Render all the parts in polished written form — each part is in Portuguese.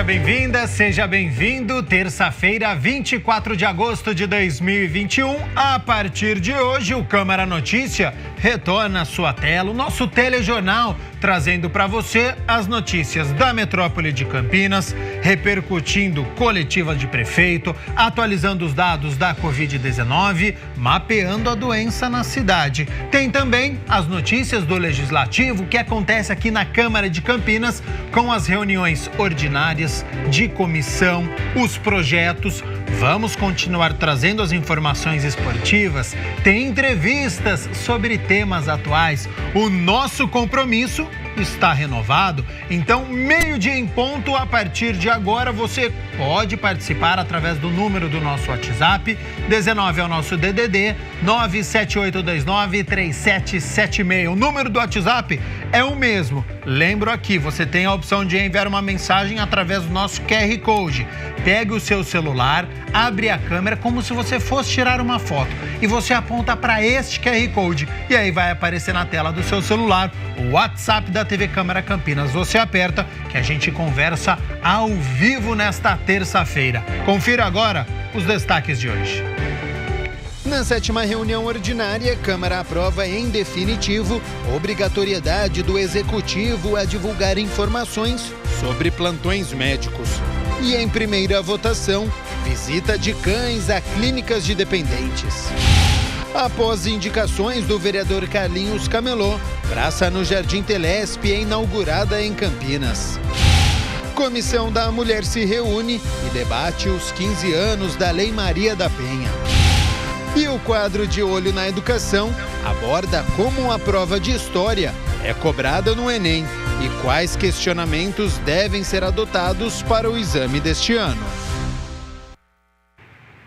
Seja bem-vinda, seja bem-vindo. Terça-feira, 24 de agosto de 2021. A partir de hoje, o Câmara Notícia retorna à sua tela, o nosso telejornal, trazendo para você as notícias da metrópole de Campinas, repercutindo coletiva de prefeito, atualizando os dados da Covid-19, mapeando a doença na cidade. Tem também as notícias do Legislativo, que acontece aqui na Câmara de Campinas, com as reuniões ordinárias de comissão, os projetos. Vamos continuar trazendo as informações esportivas, tem entrevistas sobre temas atuais. O nosso compromisso está renovado, então 12:00 em ponto. A partir de agora você pode participar através do número do nosso WhatsApp, 19 é o nosso DDD, 978293776. O número do WhatsApp é o mesmo. Lembro aqui, você tem a opção de enviar uma mensagem através do nosso QR Code. Pegue o seu celular, abre a câmera como se você fosse tirar uma foto e você aponta para este QR Code e aí vai aparecer na tela do seu celular o WhatsApp da TV Câmara Campinas. Você aperta que a gente conversa ao vivo nesta terça-feira. Confira agora os destaques de hoje. Na 7ª reunião ordinária, Câmara aprova em definitivo obrigatoriedade do Executivo a divulgar informações sobre plantões médicos. E em primeira votação, visita de cães a clínicas de dependentes. Após indicações do vereador Carlinhos Camelô, praça no Jardim Telesp é inaugurada em Campinas. Comissão da Mulher se reúne e debate os 15 anos da Lei Maria da Penha. E o quadro de Olho na Educação aborda como a prova de história é cobrada no Enem e quais questionamentos devem ser adotados para o exame deste ano.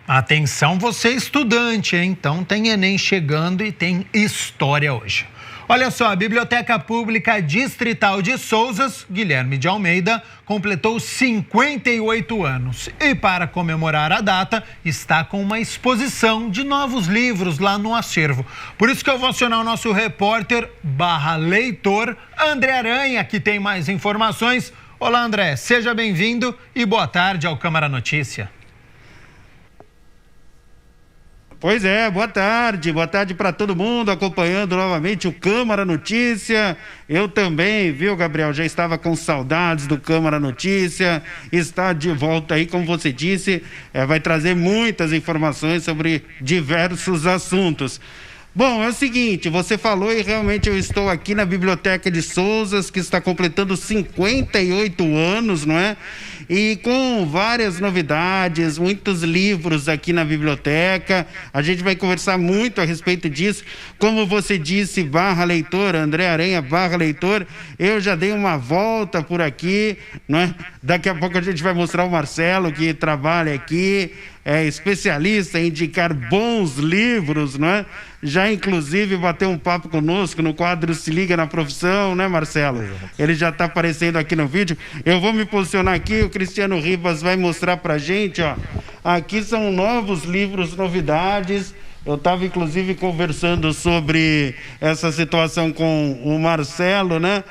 Atenção você estudante, hein? Então tem Enem chegando e tem história hoje. Olha só, a Biblioteca Pública Distrital de Souzas, Guilherme de Almeida, completou 58 anos. E para comemorar a data, está com uma exposição de novos livros lá no acervo. Por isso que eu vou acionar o nosso repórter /leitor, André Aranha, que tem mais informações. Olá, André, seja bem-vindo e boa tarde ao Câmara Notícia. Pois é, boa tarde para todo mundo acompanhando novamente o Câmara Notícia. Eu também, viu, Gabriel, já estava com saudades do Câmara Notícia, está de volta aí, como você disse, vai trazer muitas informações sobre diversos assuntos. Bom, é o seguinte, você falou e realmente eu estou aqui na Biblioteca de Souzas, que está completando 58 anos, não é? E com várias novidades, muitos livros aqui na biblioteca. A gente vai conversar muito a respeito disso. Como você disse, /leitor, André Aranha, /leitor, eu já dei uma volta por aqui, não é? Daqui a pouco a gente vai mostrar o Marcelo, que trabalha aqui, é especialista em indicar bons livros, não é? Já inclusive bateu um papo conosco no quadro Se Liga na Profissão, né, Marcelo? Ele já está aparecendo aqui no vídeo. Eu vou me posicionar aqui, o Cristiano Ribas vai mostrar pra gente, ó. Aqui são novos livros, novidades. Eu estava inclusive conversando sobre essa situação com o Marcelo, né?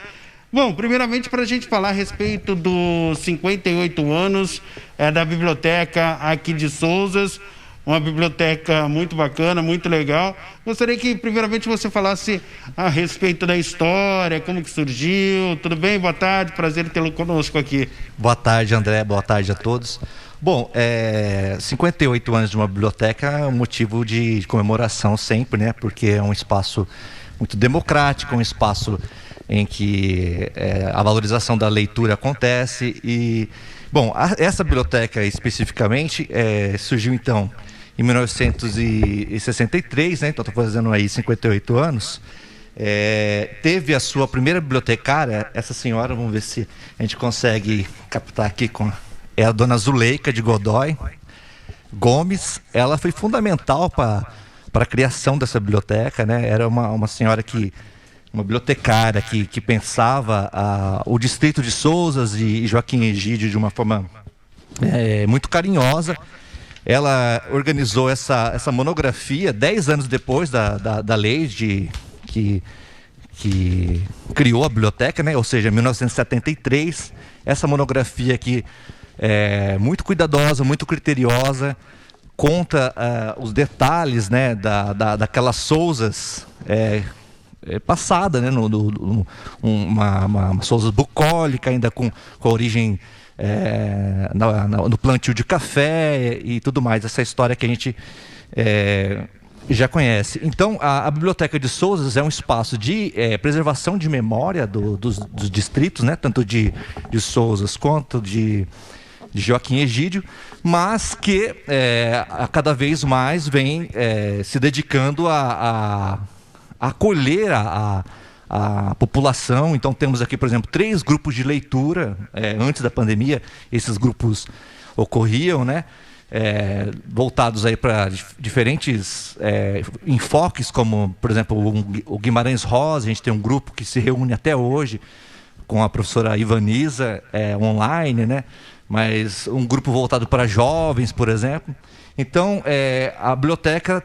Bom, primeiramente para a gente falar a respeito dos 58 anos da biblioteca aqui de Souzas, uma biblioteca muito bacana, muito legal. Gostaria que primeiramente você falasse a respeito da história, como que surgiu. Tudo bem? Boa tarde, prazer tê-lo conosco aqui. Boa tarde, André, boa tarde a todos. Bom, 58 anos de uma biblioteca é um motivo de comemoração sempre, né? Porque é um espaço muito democrático, um espaço em que a valorização da leitura acontece. E, bom, essa biblioteca especificamente surgiu então em 1963, né? Então estou fazendo aí 58 anos. Teve a sua primeira bibliotecária, essa senhora, vamos ver se a gente consegue captar aqui, é a dona Zuleika de Godoy Gomes. Ela foi fundamental para a criação dessa biblioteca, né? Era uma senhora uma bibliotecária que pensava o distrito de Souzas e Joaquim Egídio de uma forma muito carinhosa. Ela organizou essa monografia 10 anos depois da lei que que criou a biblioteca, né? Ou seja, 1973. Essa monografia aqui é muito cuidadosa, muito criteriosa, conta os detalhes, né, daquelas Sousas passada, né, uma Sousa bucólica, ainda com a origem no plantio de café e tudo mais, essa história que a gente já conhece. Então, a Biblioteca de Sousas é um espaço de preservação de memória dos distritos, né, tanto de Sousas quanto de Joaquim Egídio, mas que a cada vez mais vem se dedicando a acolher a população. Então temos aqui, por exemplo, 3 grupos de leitura. Antes da pandemia, esses grupos ocorriam, né? Voltados aí para diferentes enfoques, como, por exemplo, o Guimarães Rosa. A gente tem um grupo que se reúne até hoje com a professora Ivaniza, online, né? Mas um grupo voltado para jovens, por exemplo. Então, a biblioteca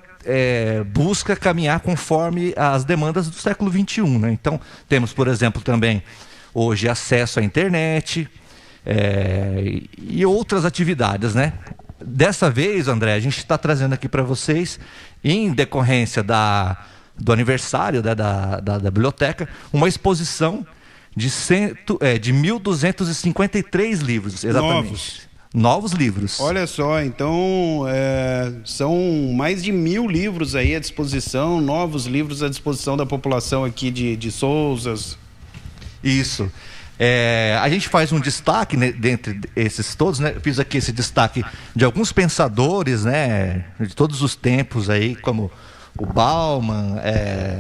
busca caminhar conforme as demandas do século XXI, né? Então, temos, por exemplo, também hoje acesso à internet e outras atividades, né? Dessa vez, André, a gente está trazendo aqui para vocês, em decorrência do aniversário, né, da biblioteca, uma exposição de 1.253 livros, exatamente. Novos livros. Olha só, então são mais de 1.000 livros aí à disposição, novos livros à disposição da população aqui de Sousas. Isso. A gente faz um destaque, né, dentre esses todos, né? Eu fiz aqui esse destaque de alguns pensadores, né, de todos os tempos aí, como o Bauman,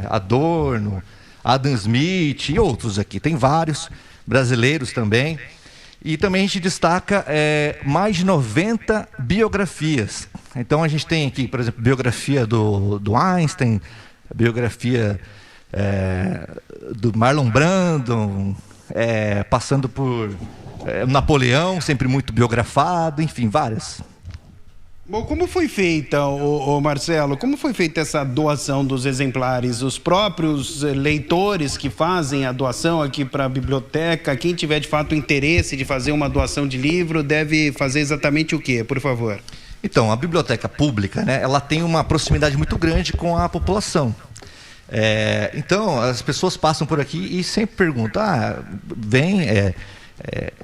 Adorno, Adam Smith e outros aqui. Tem vários brasileiros também. E também a gente destaca mais de 90 biografias. Então a gente tem aqui, por exemplo, biografia do Einstein, biografia do Marlon Brando, passando por Napoleão, sempre muito biografado, enfim, várias. Bom, como foi feita, Marcelo, como foi feita essa doação dos exemplares? Os próprios leitores que fazem a doação aqui para a biblioteca, quem tiver de fato interesse de fazer uma doação de livro, deve fazer exatamente o quê, por favor? Então, a biblioteca pública, né, ela tem uma proximidade muito grande com a população. Então, as pessoas passam por aqui e sempre perguntam,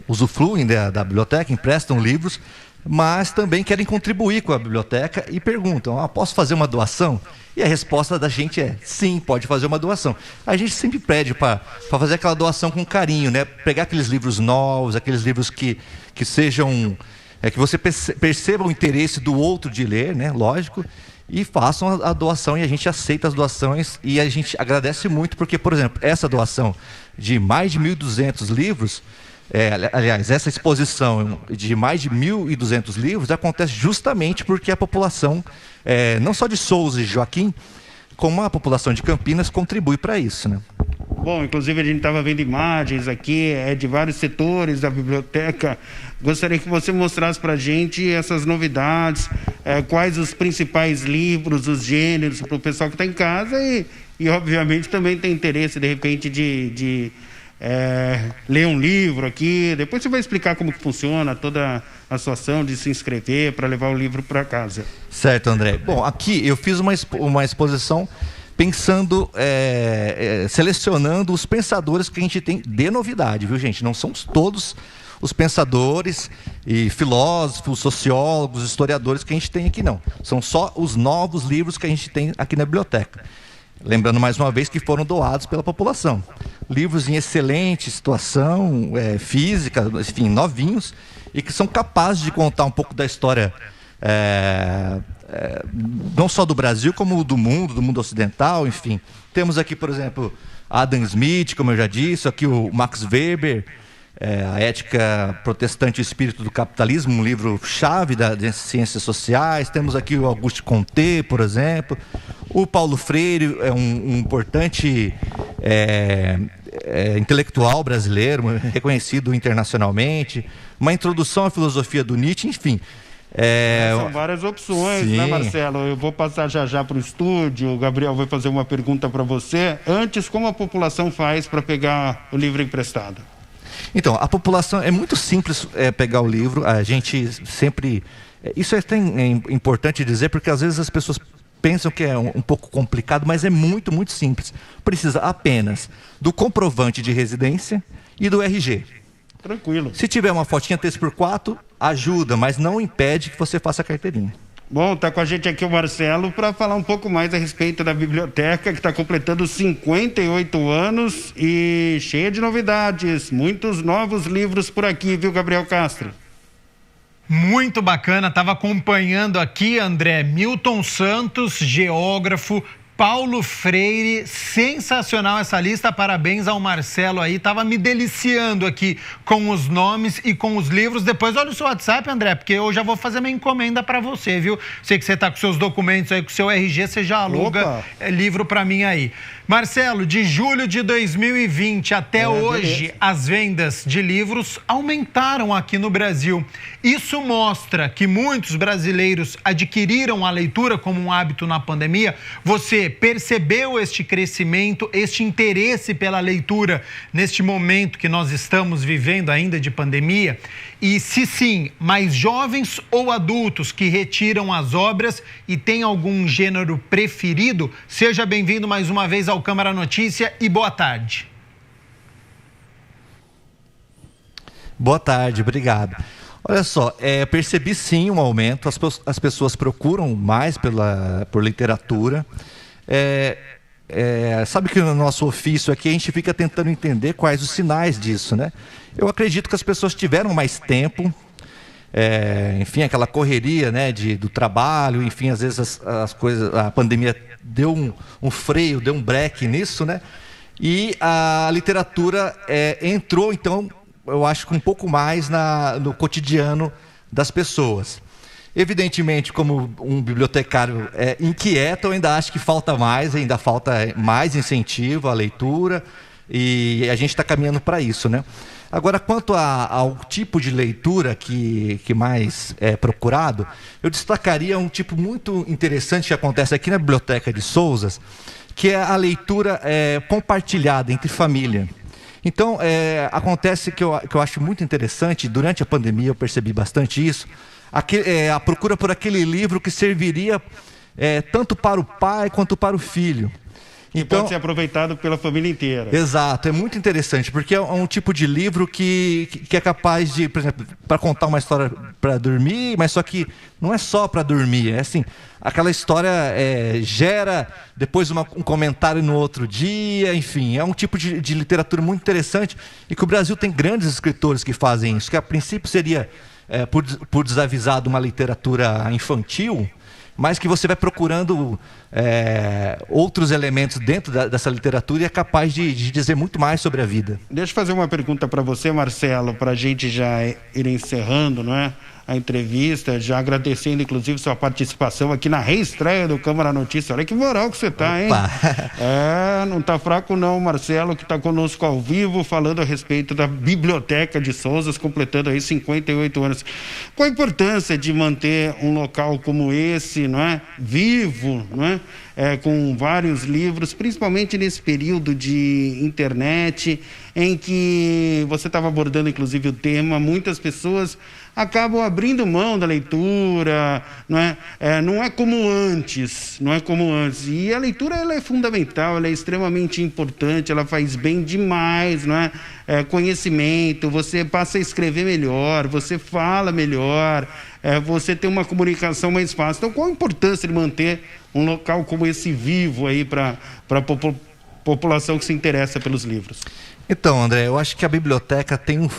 usufruem da biblioteca, emprestam livros, mas também querem contribuir com a biblioteca e perguntam, posso fazer uma doação? E a resposta da gente é, sim, pode fazer uma doação. A gente sempre pede para fazer aquela doação com carinho, né? Pegar aqueles livros novos, aqueles livros que sejam, que você perceba o interesse do outro de ler, né? Lógico, e façam a doação, e a gente aceita as doações e a gente agradece muito, porque, por exemplo, essa doação de mais de 1.200 livros, aliás, essa exposição de mais de 1.200 livros acontece justamente porque a população, não só de Sousa e Joaquim, como a população de Campinas contribui para isso, né? Bom, inclusive a gente estava vendo imagens aqui de vários setores da biblioteca. Gostaria que você mostrasse para a gente essas novidades, quais os principais livros, os gêneros, para o pessoal que está em casa e obviamente também tem interesse de repente de ler um livro aqui. Depois você vai explicar como que funciona toda a situação de se inscrever para levar o livro para casa. Certo, André. Bom, aqui eu fiz uma exposição pensando, selecionando os pensadores que a gente tem de novidade, viu, gente? Não são todos os pensadores e filósofos, sociólogos, historiadores que a gente tem aqui, não. São só os novos livros que a gente tem aqui na biblioteca. Lembrando mais uma vez que foram doados pela população. Livros em excelente situação física, enfim, novinhos, e que são capazes de contar um pouco da história, não só do Brasil, como do mundo ocidental, enfim. Temos aqui, por exemplo, Adam Smith, como eu já disse, aqui o Max Weber, A Ética Protestante e o Espírito do Capitalismo, um livro-chave das ciências sociais. Temos aqui o Auguste Comte, por exemplo. O Paulo Freire é um importante intelectual brasileiro, reconhecido internacionalmente. Uma introdução à filosofia do Nietzsche, enfim. São várias opções, né, Marcelo? Eu vou passar já para o estúdio, o Gabriel vai fazer uma pergunta para você. Antes, como a população faz para pegar o livro emprestado? Então, a população, é muito simples pegar o livro, a gente sempre... Isso é até importante dizer, porque às vezes as pessoas pensam que é um pouco complicado, mas é muito, muito simples. Precisa apenas do comprovante de residência e do RG. Tranquilo. Se tiver uma fotinha 3x4, ajuda, mas não impede que você faça a carteirinha. Bom, tá com a gente aqui o Marcelo para falar um pouco mais a respeito da biblioteca, que está completando 58 anos e cheia de novidades. Muitos novos livros por aqui, viu, Gabriel Castro? Muito bacana, estava acompanhando aqui, André, Milton Santos, geógrafo, Paulo Freire, sensacional essa lista, parabéns ao Marcelo aí, tava me deliciando aqui com os nomes e com os livros. Depois olha o seu WhatsApp, André, porque eu já vou fazer minha encomenda para você, viu? Sei que você tá com seus documentos aí, com o seu RG, você já aluga livro para mim aí. Marcelo, de julho de 2020 até hoje, as vendas de livros aumentaram aqui no Brasil. Isso mostra que muitos brasileiros adquiriram a leitura como um hábito na pandemia. Você percebeu este crescimento, este interesse pela leitura neste momento que nós estamos vivendo ainda de pandemia? E se sim, mais jovens ou adultos que retiram as obras e tem algum gênero preferido? Seja bem-vindo mais uma vez ao Câmara Notícia e boa tarde. Boa tarde, obrigado. Olha só, percebi sim um aumento, as pessoas procuram mais por literatura. Sabe que no nosso ofício aqui a gente fica tentando entender quais os sinais disso, né? Eu acredito que as pessoas tiveram mais tempo, enfim, aquela correria, né, do trabalho, enfim, às vezes as coisas, a pandemia deu um freio, deu um break nisso, né? E a literatura entrou, então, eu acho que um pouco mais no cotidiano das pessoas. Evidentemente, como um bibliotecário inquieto, eu ainda acho que falta mais mais incentivo à leitura e a gente está caminhando para isso, né? Agora, quanto ao tipo de leitura que mais é procurado, eu destacaria um tipo muito interessante que acontece aqui na Biblioteca de Sousas, que é a leitura compartilhada entre família. Então, acontece que eu acho muito interessante, durante a pandemia eu percebi bastante isso, a procura por aquele livro que serviria tanto para o pai quanto para o filho. Então, pode ser aproveitado pela família inteira. Exato, é muito interessante, porque é um tipo de livro que é capaz de, por exemplo, para contar uma história para dormir, mas só que não é só para dormir, é assim, aquela história gera depois um comentário no outro dia, enfim, é um tipo de literatura muito interessante e que o Brasil tem grandes escritores que fazem isso, que a princípio seria, por desavisado, uma literatura infantil, mas que você vai procurando outros elementos dentro dessa literatura e é capaz de dizer muito mais sobre a vida. Deixa eu fazer uma pergunta para você, Marcelo, para a gente já ir encerrando, não é? A entrevista, já agradecendo inclusive sua participação aqui na reestreia do Câmara Notícia. Olha que moral que você tá, hein? Não tá fraco não, Marcelo, que tá conosco ao vivo, falando a respeito da Biblioteca de Sousas, completando aí 58 anos. Qual a importância de manter um local como esse, não é? Vivo, não é? Com vários livros, principalmente nesse período de internet, em que você estava abordando inclusive o tema, muitas pessoas acabam abrindo mão da leitura, não é? Não é como antes, e a leitura ela é fundamental, ela é extremamente importante, ela faz bem demais, não é? Conhecimento, você passa a escrever melhor, você fala melhor, você tem uma comunicação mais fácil. Então, qual a importância de manter um local como esse vivo aí para a população que se interessa pelos livros? Então, André, eu acho que a biblioteca tem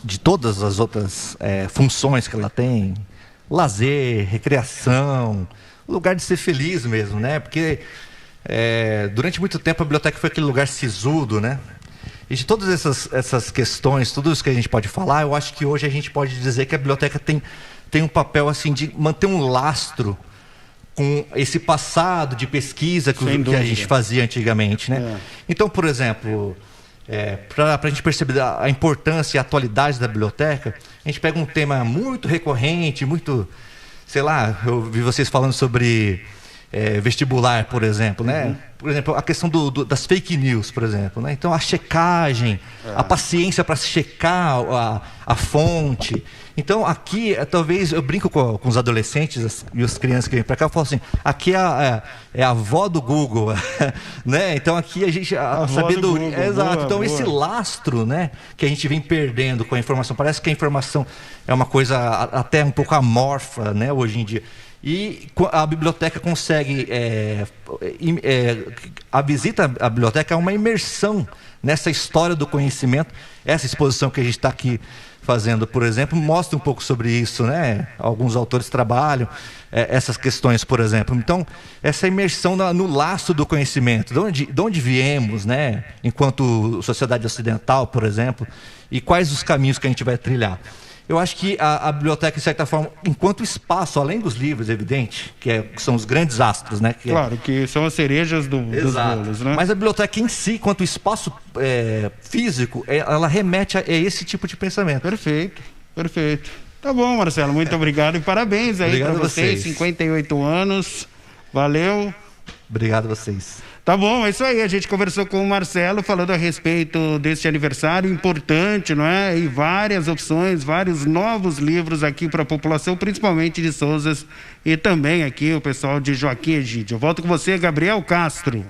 de todas as outras funções que ela tem, lazer, recreação, lugar de ser feliz mesmo, né? Porque durante muito tempo a biblioteca foi aquele lugar sisudo, né? E de todas essas questões, tudo isso que a gente pode falar, eu acho que hoje a gente pode dizer que a biblioteca tem um papel assim de manter um lastro com esse passado de pesquisa que a gente fazia antigamente, né? Então, por exemplo, para a gente perceber a importância e a atualidade da biblioteca, a gente pega um tema muito recorrente, muito, sei lá, eu vi vocês falando sobre vestibular, por exemplo, né? Por exemplo, a questão das fake news, por exemplo, né? Então, a checagem, a paciência para checar a fonte. Então, aqui, talvez, eu brinco com os adolescentes e as crianças que vêm para cá, eu falo assim, aqui é a avó do Google, né? Então, aqui a gente... A sabedoria, exato. Boa, então, boa. Esse lastro, né, que a gente vem perdendo com a informação, parece que a informação é uma coisa até um pouco amorfa, né, hoje em dia. E a biblioteca consegue... a visita à biblioteca é uma imersão nessa história do conhecimento. Essa exposição que a gente está aqui fazendo, por exemplo, mostra um pouco sobre isso, né? Alguns autores trabalham essas questões, por exemplo. Então, essa imersão no laço do conhecimento, de onde viemos, né? Enquanto sociedade ocidental, por exemplo, e quais os caminhos que a gente vai trilhar. Eu acho que a biblioteca, de certa forma, enquanto espaço, além dos livros, evidente, que são os grandes astros, né? Claro, que são as cerejas dos bolos, né? Mas a biblioteca em si, enquanto espaço físico, ela remete a esse tipo de pensamento. Perfeito, perfeito. Tá bom, Marcelo, muito obrigado e parabéns aí para vocês, 58 anos, valeu. Obrigado a vocês. Tá bom, é isso aí. A gente conversou com o Marcelo falando a respeito desse aniversário importante, não é? E várias opções, vários novos livros aqui para a população, principalmente de Sousas e também aqui o pessoal de Joaquim Egídio. Eu volto com você, Gabriel Castro.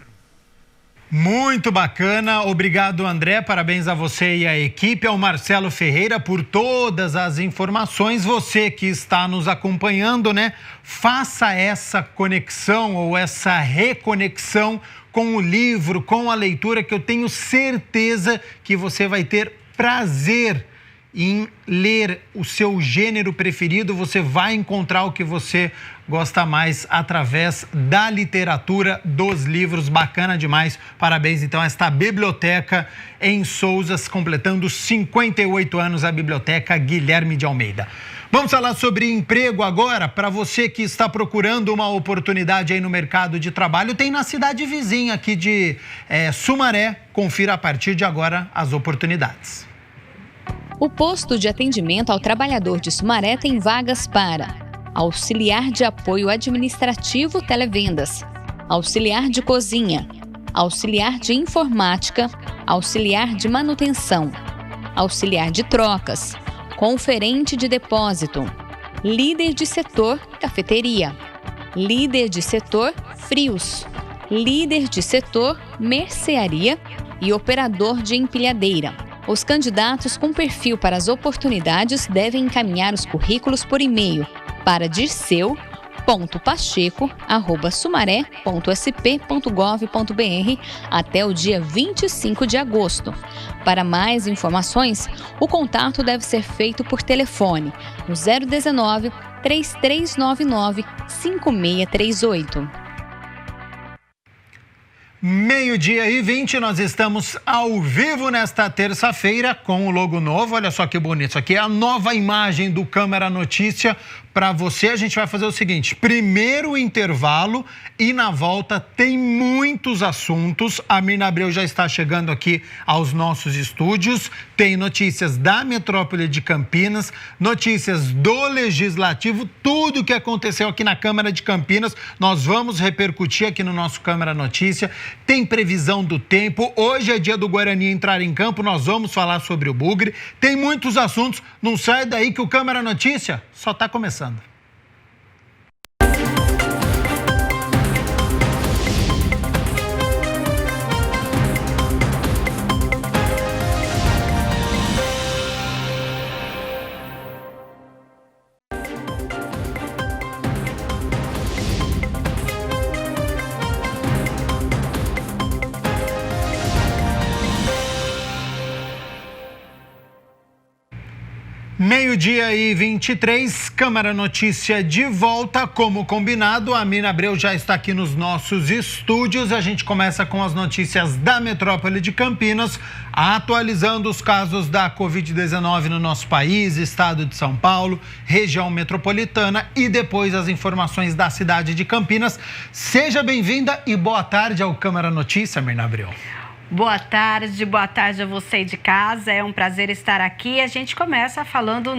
Muito bacana, obrigado André, parabéns a você e a equipe, ao Marcelo Ferreira por todas as informações. Você que está nos acompanhando, né? Faça essa conexão ou essa reconexão com o livro, com a leitura, que eu tenho certeza que você vai ter prazer em ler o seu gênero preferido. Você vai encontrar o que você gosta mais através da literatura, dos livros. Bacana demais. Parabéns, então, a esta biblioteca em Sousas, completando 58 anos, a Biblioteca Guilherme de Almeida. Vamos falar sobre emprego agora. Para você que está procurando uma oportunidade aí no mercado de trabalho, tem na cidade vizinha aqui de Sumaré. Confira a partir de agora as oportunidades. O posto de atendimento ao trabalhador de Sumaré tem vagas para auxiliar de apoio administrativo televendas, auxiliar de cozinha, auxiliar de informática, auxiliar de manutenção, auxiliar de trocas, conferente de depósito, líder de setor cafeteria, líder de setor frios, líder de setor mercearia e operador de empilhadeira. Os candidatos com perfil para as oportunidades devem encaminhar os currículos por e-mail para dirceu.pacheco@sumaré.sp.gov.br até o dia 25 de agosto. Para mais informações, o contato deve ser feito por telefone no 019 3399 5638. 12:20, nós estamos ao vivo nesta terça-feira com o logo novo. Olha só que bonito, isso aqui é a nova imagem do Câmara Notícia. Para você, a gente vai fazer o seguinte: primeiro intervalo e na volta tem muitos assuntos. A Mirna Abreu já está chegando aqui aos nossos estúdios. Tem notícias da metrópole de Campinas, notícias do Legislativo, tudo o que aconteceu aqui na Câmara de Campinas, nós vamos repercutir aqui no nosso Câmara Notícia. Tem previsão do tempo. Hoje é dia do Guarani entrar em campo, nós vamos falar sobre o Bugre. Tem muitos assuntos, não sai daí que o Câmara Notícia só está começando. Meio-dia e 23, Câmara Notícia de volta, como combinado. A Mirna Abreu já está aqui nos nossos estúdios. A gente começa com as notícias da metrópole de Campinas, atualizando os casos da Covid-19 no nosso país, estado de São Paulo, região metropolitana, e depois as informações da cidade de Campinas. Seja bem-vinda e boa tarde ao Câmara Notícia, Mirna Abreu. Boa tarde a você de casa. É um prazer estar aqui. A gente começa falando,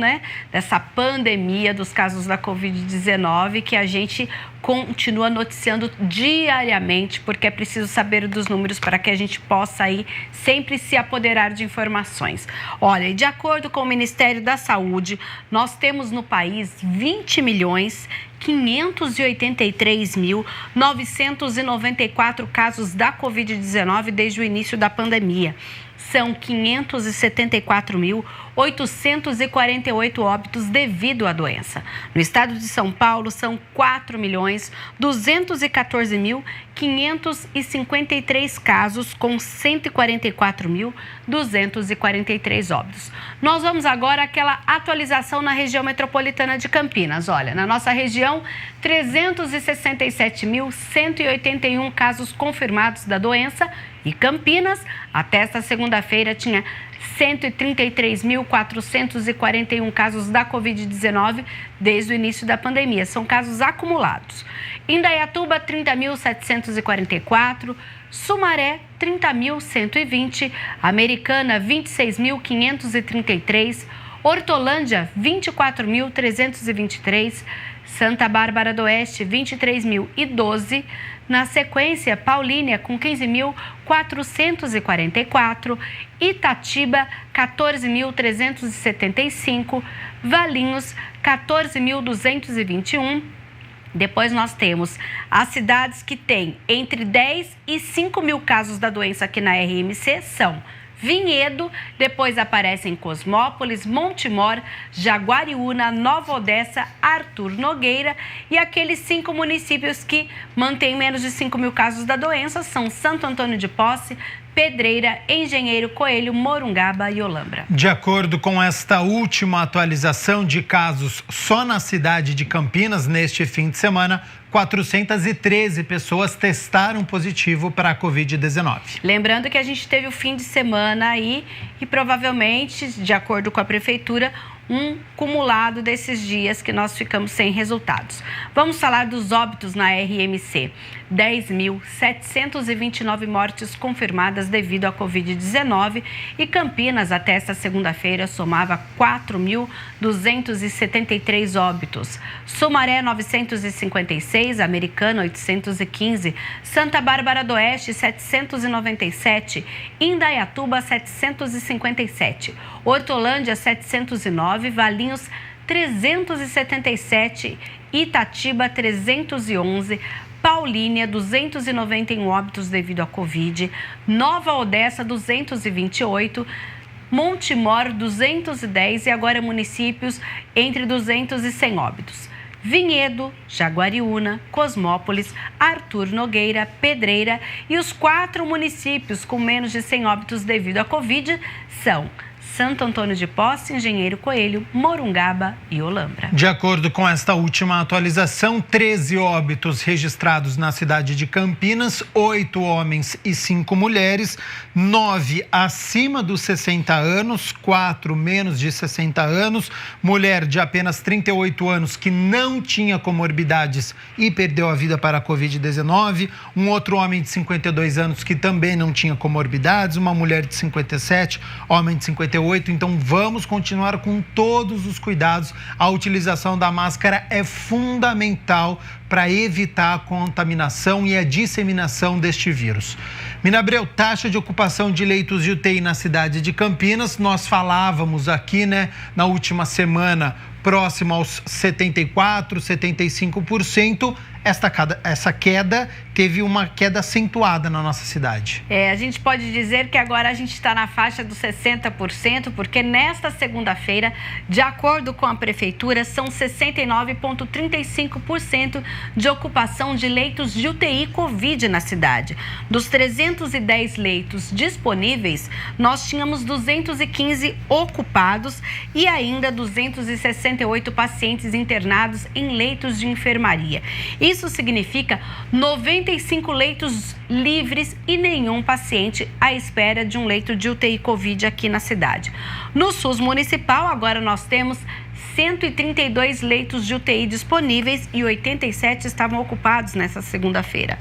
dessa pandemia dos casos da Covid-19 que a gente continua noticiando diariamente, porque é preciso saber dos números para que a gente possa aí sempre se apoderar de informações. Olha, de acordo com o Ministério da Saúde, nós temos no país 20.583.994 casos da Covid-19 desde o início da pandemia. São 574.848 óbitos devido à doença. No estado de São Paulo, são 4.214.553 casos, com 144.243 óbitos. Nós vamos agora àquela atualização na região metropolitana de Campinas. Olha, na nossa região, 367.181 casos confirmados da doença. E Campinas, até esta segunda-feira, tinha 133.441 casos da Covid-19 desde o início da pandemia. São casos acumulados. Indaiatuba, 30.744. Sumaré, 30.120. Americana, 26.533. Hortolândia, 24.323. Santa Bárbara do Oeste, 23.012. Na sequência, Paulínia, com 15.444. Itatiba, 14.375. Valinhos, 14.221. Depois nós temos as cidades que têm entre 10 e 5 mil casos da doença aqui na RMC, são Vinhedo, depois aparecem Cosmópolis, Montemor, Jaguariúna, Nova Odessa, Arthur Nogueira, e aqueles 5 municípios que mantêm menos de 5 mil casos da doença são Santo Antônio de Posse, Pedreira, Engenheiro Coelho, Morungaba e Olambra. De acordo com esta última atualização de casos só na cidade de Campinas, neste fim de semana, 413 pessoas testaram positivo para a Covid-19. Lembrando que a gente teve o fim de semana aí e provavelmente, de acordo com a prefeitura, um acumulado desses dias que nós ficamos sem resultados. Vamos falar dos óbitos na RMC. 10.729 mortes confirmadas devido à Covid-19 e Campinas, até esta segunda-feira, somava 4.273 óbitos. Sumaré, 956, Americana, 815, Santa Bárbara do Oeste, 797, Indaiatuba, 757, Hortolândia, 709, Valinhos, 377, Itatiba, 311, Paulínia, 291 óbitos devido à Covid, Nova Odessa, 228, Montemor, 210 e agora municípios entre 200 e 100 óbitos. Vinhedo, Jaguariúna, Cosmópolis, Arthur Nogueira, Pedreira e os 4 municípios com menos de 100 óbitos devido à Covid são Santo Antônio de Posse, Engenheiro Coelho, Morungaba e Olambra. De acordo com esta última atualização, 13 óbitos registrados na cidade de Campinas, 8 homens e 5 mulheres, 9 acima dos 60 anos, 4 menos de 60 anos, mulher de apenas 38 anos que não tinha comorbidades e perdeu a vida para a Covid-19, um outro homem de 52 anos que também não tinha comorbidades, uma mulher de 57, homem de 58. Então vamos continuar com todos os cuidados. A utilização da máscara é fundamental para evitar a contaminação e a disseminação deste vírus. Minabreu, taxa de ocupação de leitos de UTI na cidade de Campinas, nós falávamos aqui, na última semana, próximo aos 74%, 75%. Essa queda teve uma queda acentuada na nossa cidade. A gente pode dizer que agora a gente está na faixa dos 60%, porque nesta segunda-feira, de acordo com a prefeitura, são 69,35% de ocupação de leitos de UTI Covid na cidade. Dos 310 leitos disponíveis, nós tínhamos 215 ocupados e ainda 268 pacientes internados em leitos de enfermaria. Isso significa 95 leitos livres e nenhum paciente à espera de um leito de UTI Covid aqui na cidade. No SUS municipal, agora nós temos 132 leitos de UTI disponíveis e 87 estavam ocupados nessa segunda-feira.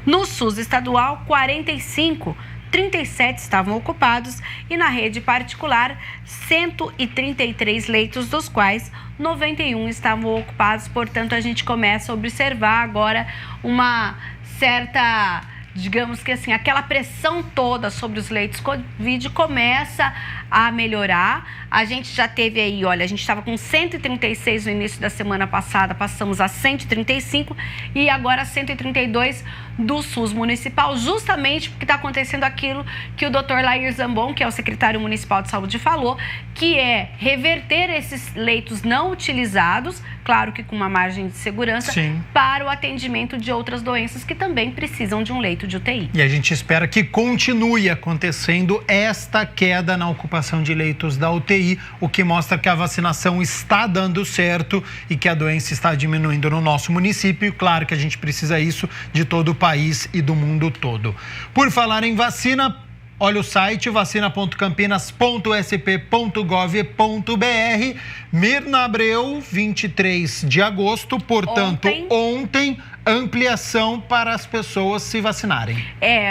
No SUS estadual, 45 37 estavam ocupados e na rede particular 133 leitos, dos quais 91 estavam ocupados. Portanto, a gente começa a observar agora uma certa, digamos que assim, aquela pressão toda sobre os leitos Covid começa a melhorar. A gente já teve aí, olha, a gente estava com 136 no início da semana passada, passamos a 135 e agora 132 do SUS municipal, justamente porque está acontecendo aquilo que o Dr. Lair Zambon, que é o secretário municipal de saúde, falou, que é reverter esses leitos não utilizados, claro que com uma margem de segurança, sim, para o atendimento de outras doenças que também precisam de um leito de UTI. E a gente espera que continue acontecendo esta queda na ocupação de leitos da UTI, o que mostra que a vacinação está dando certo e que a doença está diminuindo no nosso município. E claro que a gente precisa isso de todo o país e do mundo todo. Por falar em vacina, olha o site vacina.campinas.sp.gov.br. Mirna Abreu, 23 de agosto, portanto, ontem ampliação para as pessoas se vacinarem.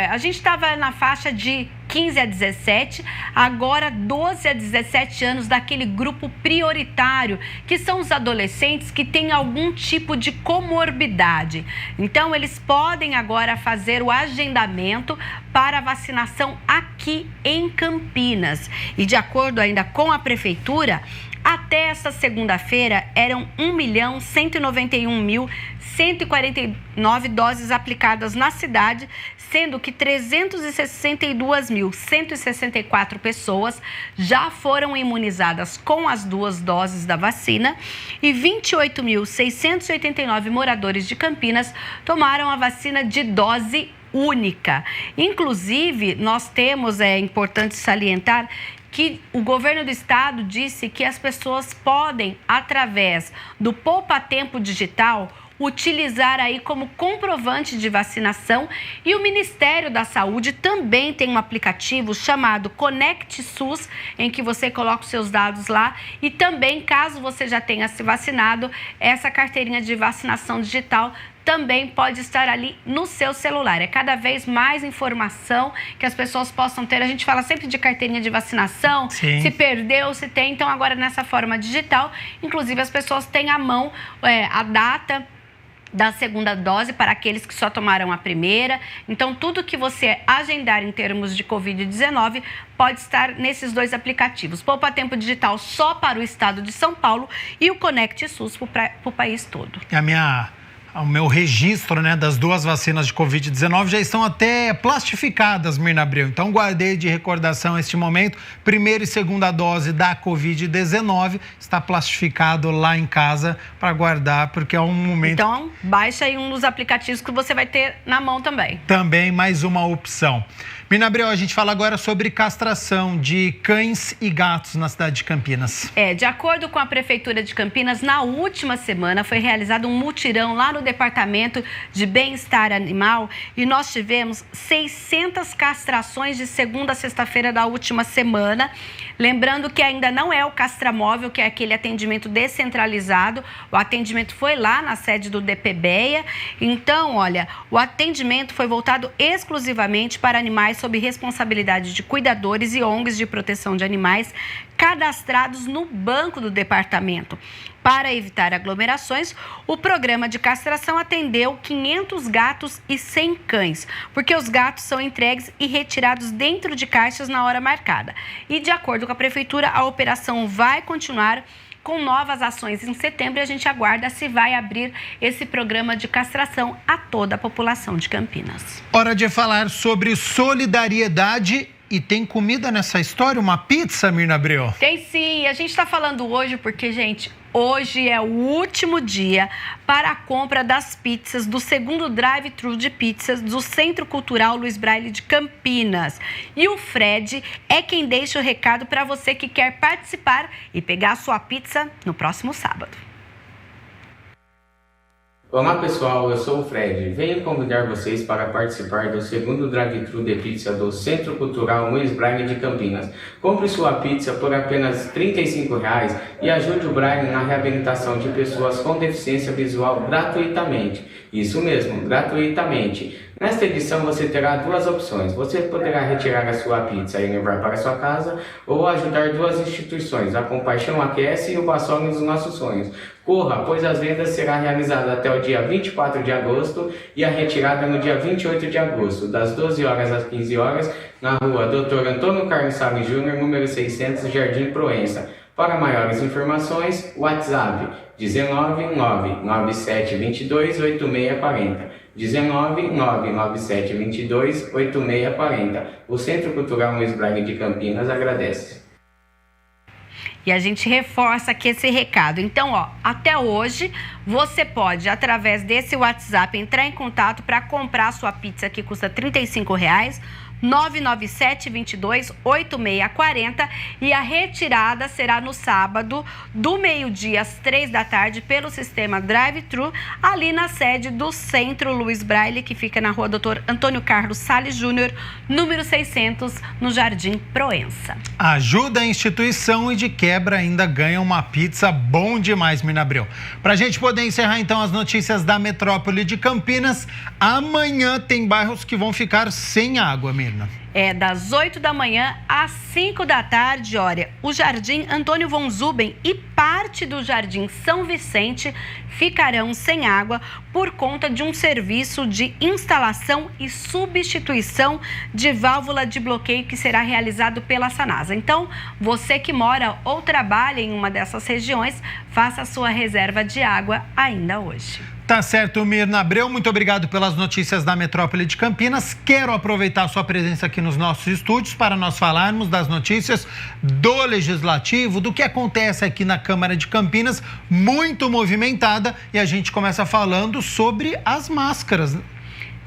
A gente estava na faixa de 15 a 17, agora 12 a 17 anos daquele grupo prioritário, que são os adolescentes que têm algum tipo de comorbidade. Então, eles podem agora fazer o agendamento para a vacinação aqui em Campinas. E de acordo ainda com a prefeitura, até esta segunda-feira eram 1.191.149 doses aplicadas na cidade, sendo que 362.164 pessoas já foram imunizadas com as 2 doses da vacina e 28.689 moradores de Campinas tomaram a vacina de dose única. Inclusive, nós temos, é importante salientar, que o governo do estado disse que as pessoas podem, através do Poupa Tempo Digital, utilizar aí como comprovante de vacinação, e o Ministério da Saúde também tem um aplicativo chamado Conect SUS, em que você coloca os seus dados lá, e também, caso você já tenha se vacinado, essa carteirinha de vacinação digital também pode estar ali no seu celular. É cada vez mais informação que as pessoas possam ter. A gente fala sempre de carteirinha de vacinação, sim, se perdeu, se tem. Então, agora nessa forma digital, inclusive as pessoas têm à mão a data da segunda dose para aqueles que só tomaram a primeira. Então, tudo que você agendar em termos de Covid-19 pode estar nesses 2 aplicativos. Poupa Tempo Digital só para o estado de São Paulo e o Conect SUS para o país todo. O meu registro, né, das 2 vacinas de Covid-19 já estão até plastificadas, Mirna Abreu. Então, guardei de recordação este momento. Primeira e segunda dose da Covid-19 está plastificado lá em casa para guardar, porque é um momento... Então, baixa aí um dos aplicativos que você vai ter na mão também. Também mais uma opção. Mirna Abreu, a gente fala agora sobre castração de cães e gatos na cidade de Campinas. De acordo com a Prefeitura de Campinas, na última semana foi realizado um mutirão lá no Departamento de Bem-Estar Animal e nós tivemos 600 castrações de segunda a sexta-feira da última semana. Lembrando que ainda não é o castramóvel, que é aquele atendimento descentralizado. O atendimento foi lá na sede do DPBEA. Então, olha, o atendimento foi voltado exclusivamente para animais sob responsabilidade de cuidadores e ONGs de proteção de animais cadastrados no banco do departamento. Para evitar aglomerações, o programa de castração atendeu 500 gatos e 100 cães, porque os gatos são entregues e retirados dentro de caixas na hora marcada. E, de acordo com a Prefeitura, a operação vai continuar com novas ações em setembro e a gente aguarda se vai abrir esse programa de castração a toda a população de Campinas. Hora de falar sobre solidariedade. E tem comida nessa história? Uma pizza, Mirna Abreu? Tem sim. A gente está falando hoje porque, gente, hoje é o último dia para a compra das pizzas do segundo drive-thru de pizzas do Centro Cultural Luiz Braille de Campinas. E o Fred é quem deixa o recado para você que quer participar e pegar a sua pizza no próximo sábado. Olá pessoal, eu sou o Fred. Venho convidar vocês para participar do segundo drive-thru de pizza do Centro Cultural Luiz Braille de Campinas. Compre sua pizza por apenas R$ 35,00 e ajude o Braille na reabilitação de pessoas com deficiência visual gratuitamente. Isso mesmo, gratuitamente. Nesta edição você terá duas opções. Você poderá retirar a sua pizza e levar para sua casa ou ajudar duas instituições, a Compaixão Aquece e o Paçoca dos Nossos Sonhos. Corra, pois as vendas serão realizadas até o dia 24 de agosto e a retirada no dia 28 de agosto, das 12 horas às 15 horas, na rua Dr. Antônio Carlos Salles Júnior, número 600, Jardim Proença. Para maiores informações, WhatsApp 19997228640. 19997228640. O Centro Cultural Luiz Braga de Campinas agradece. E a gente reforça aqui esse recado. Então, até hoje, você pode, através desse WhatsApp, entrar em contato para comprar a sua pizza, que custa R$ 35,00, 997-22-8640, e a retirada será no sábado, do meio-dia às 15h, pelo sistema Drive-Thru, ali na sede do Centro Luiz Braille, que fica na rua Dr. Antônio Carlos Salles Júnior, número 600, no Jardim Proença. Ajuda a instituição e de quebra ainda ganha uma pizza. Bom demais, Mirna Abreu. Para a gente poder encerrar então as notícias da metrópole de Campinas, amanhã tem bairros que vão ficar sem água, Mirna. É das 8 da manhã às 5 da tarde, olha, o Jardim Antônio von Zuben e parte do Jardim São Vicente ficarão sem água por conta de um serviço de instalação e substituição de válvula de bloqueio que será realizado pela Sanasa. Então, você que mora ou trabalha em uma dessas regiões, faça a sua reserva de água ainda hoje. Tá certo, Mirna Abreu, muito obrigado pelas notícias da metrópole de Campinas. Quero aproveitar a sua presença aqui nos nossos estúdios para nós falarmos das notícias do Legislativo, do que acontece aqui na Câmara de Campinas, muito movimentada, e a gente começa falando sobre as máscaras.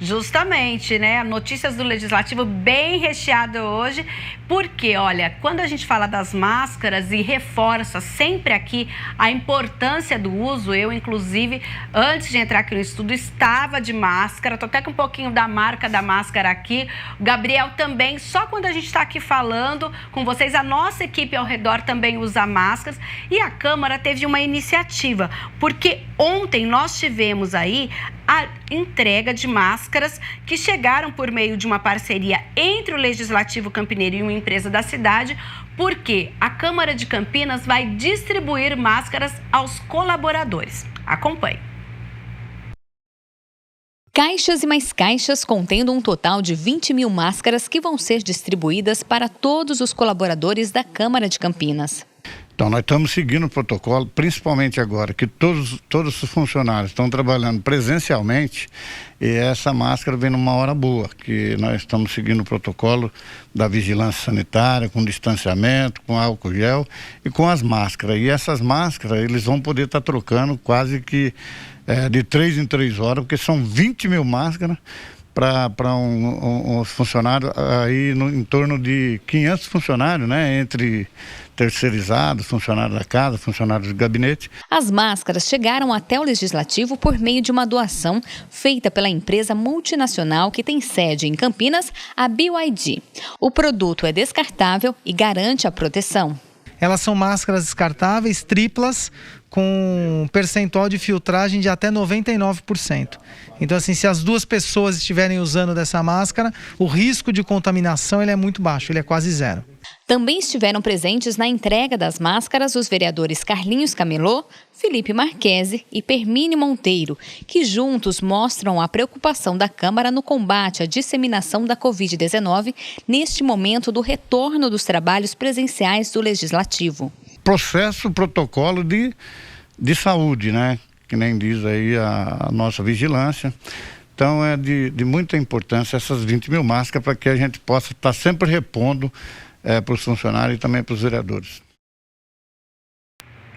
Justamente, né? Notícias do Legislativo bem recheado hoje, porque, olha, quando a gente fala das máscaras e reforça sempre aqui a importância do uso, eu, inclusive, antes de entrar aqui no estúdio, estava de máscara, tô até com um pouquinho da marca da máscara aqui, o Gabriel também, só quando a gente está aqui falando com vocês, a nossa equipe ao redor também usa máscaras, e a Câmara teve uma iniciativa, porque ontem nós tivemos aí a entrega de máscaras que chegaram por meio de uma parceria entre o Legislativo Campineiro e uma empresa da cidade, porque a Câmara de Campinas vai distribuir máscaras aos colaboradores. Acompanhe. Caixas e mais caixas contendo um total de 20.000 máscaras que vão ser distribuídas para todos os colaboradores da Câmara de Campinas. Então, nós estamos seguindo o protocolo, principalmente agora que todos os funcionários estão trabalhando presencialmente, e essa máscara vem numa hora boa, que nós estamos seguindo o protocolo da vigilância sanitária, com distanciamento, com álcool gel e com as máscaras. E essas máscaras, eles vão poder estar trocando quase que de 3 em 3 horas, porque são 20.000 máscaras para um funcionário, aí em torno de 500 funcionários, né, entre terceirizados, funcionários da casa, funcionários do gabinete. As máscaras chegaram até o Legislativo por meio de uma doação feita pela empresa multinacional que tem sede em Campinas, a BYD. O produto é descartável e garante a proteção. Elas são máscaras descartáveis, triplas, com um percentual de filtragem de até 99%. Então, assim, se as duas pessoas estiverem usando dessa máscara, o risco de contaminação ele é muito baixo, ele é quase zero. Também estiveram presentes na entrega das máscaras os vereadores Carlinhos Camelô, Felipe Marquese e Permine Monteiro, que juntos mostram a preocupação da Câmara no combate à disseminação da Covid-19 neste momento do retorno dos trabalhos presenciais do Legislativo. Processo, protocolo de saúde, né? Que nem diz aí a nossa vigilância. Então é de muita importância essas 20.000 máscaras para que a gente possa estar sempre repondo para os funcionários e também para os vereadores.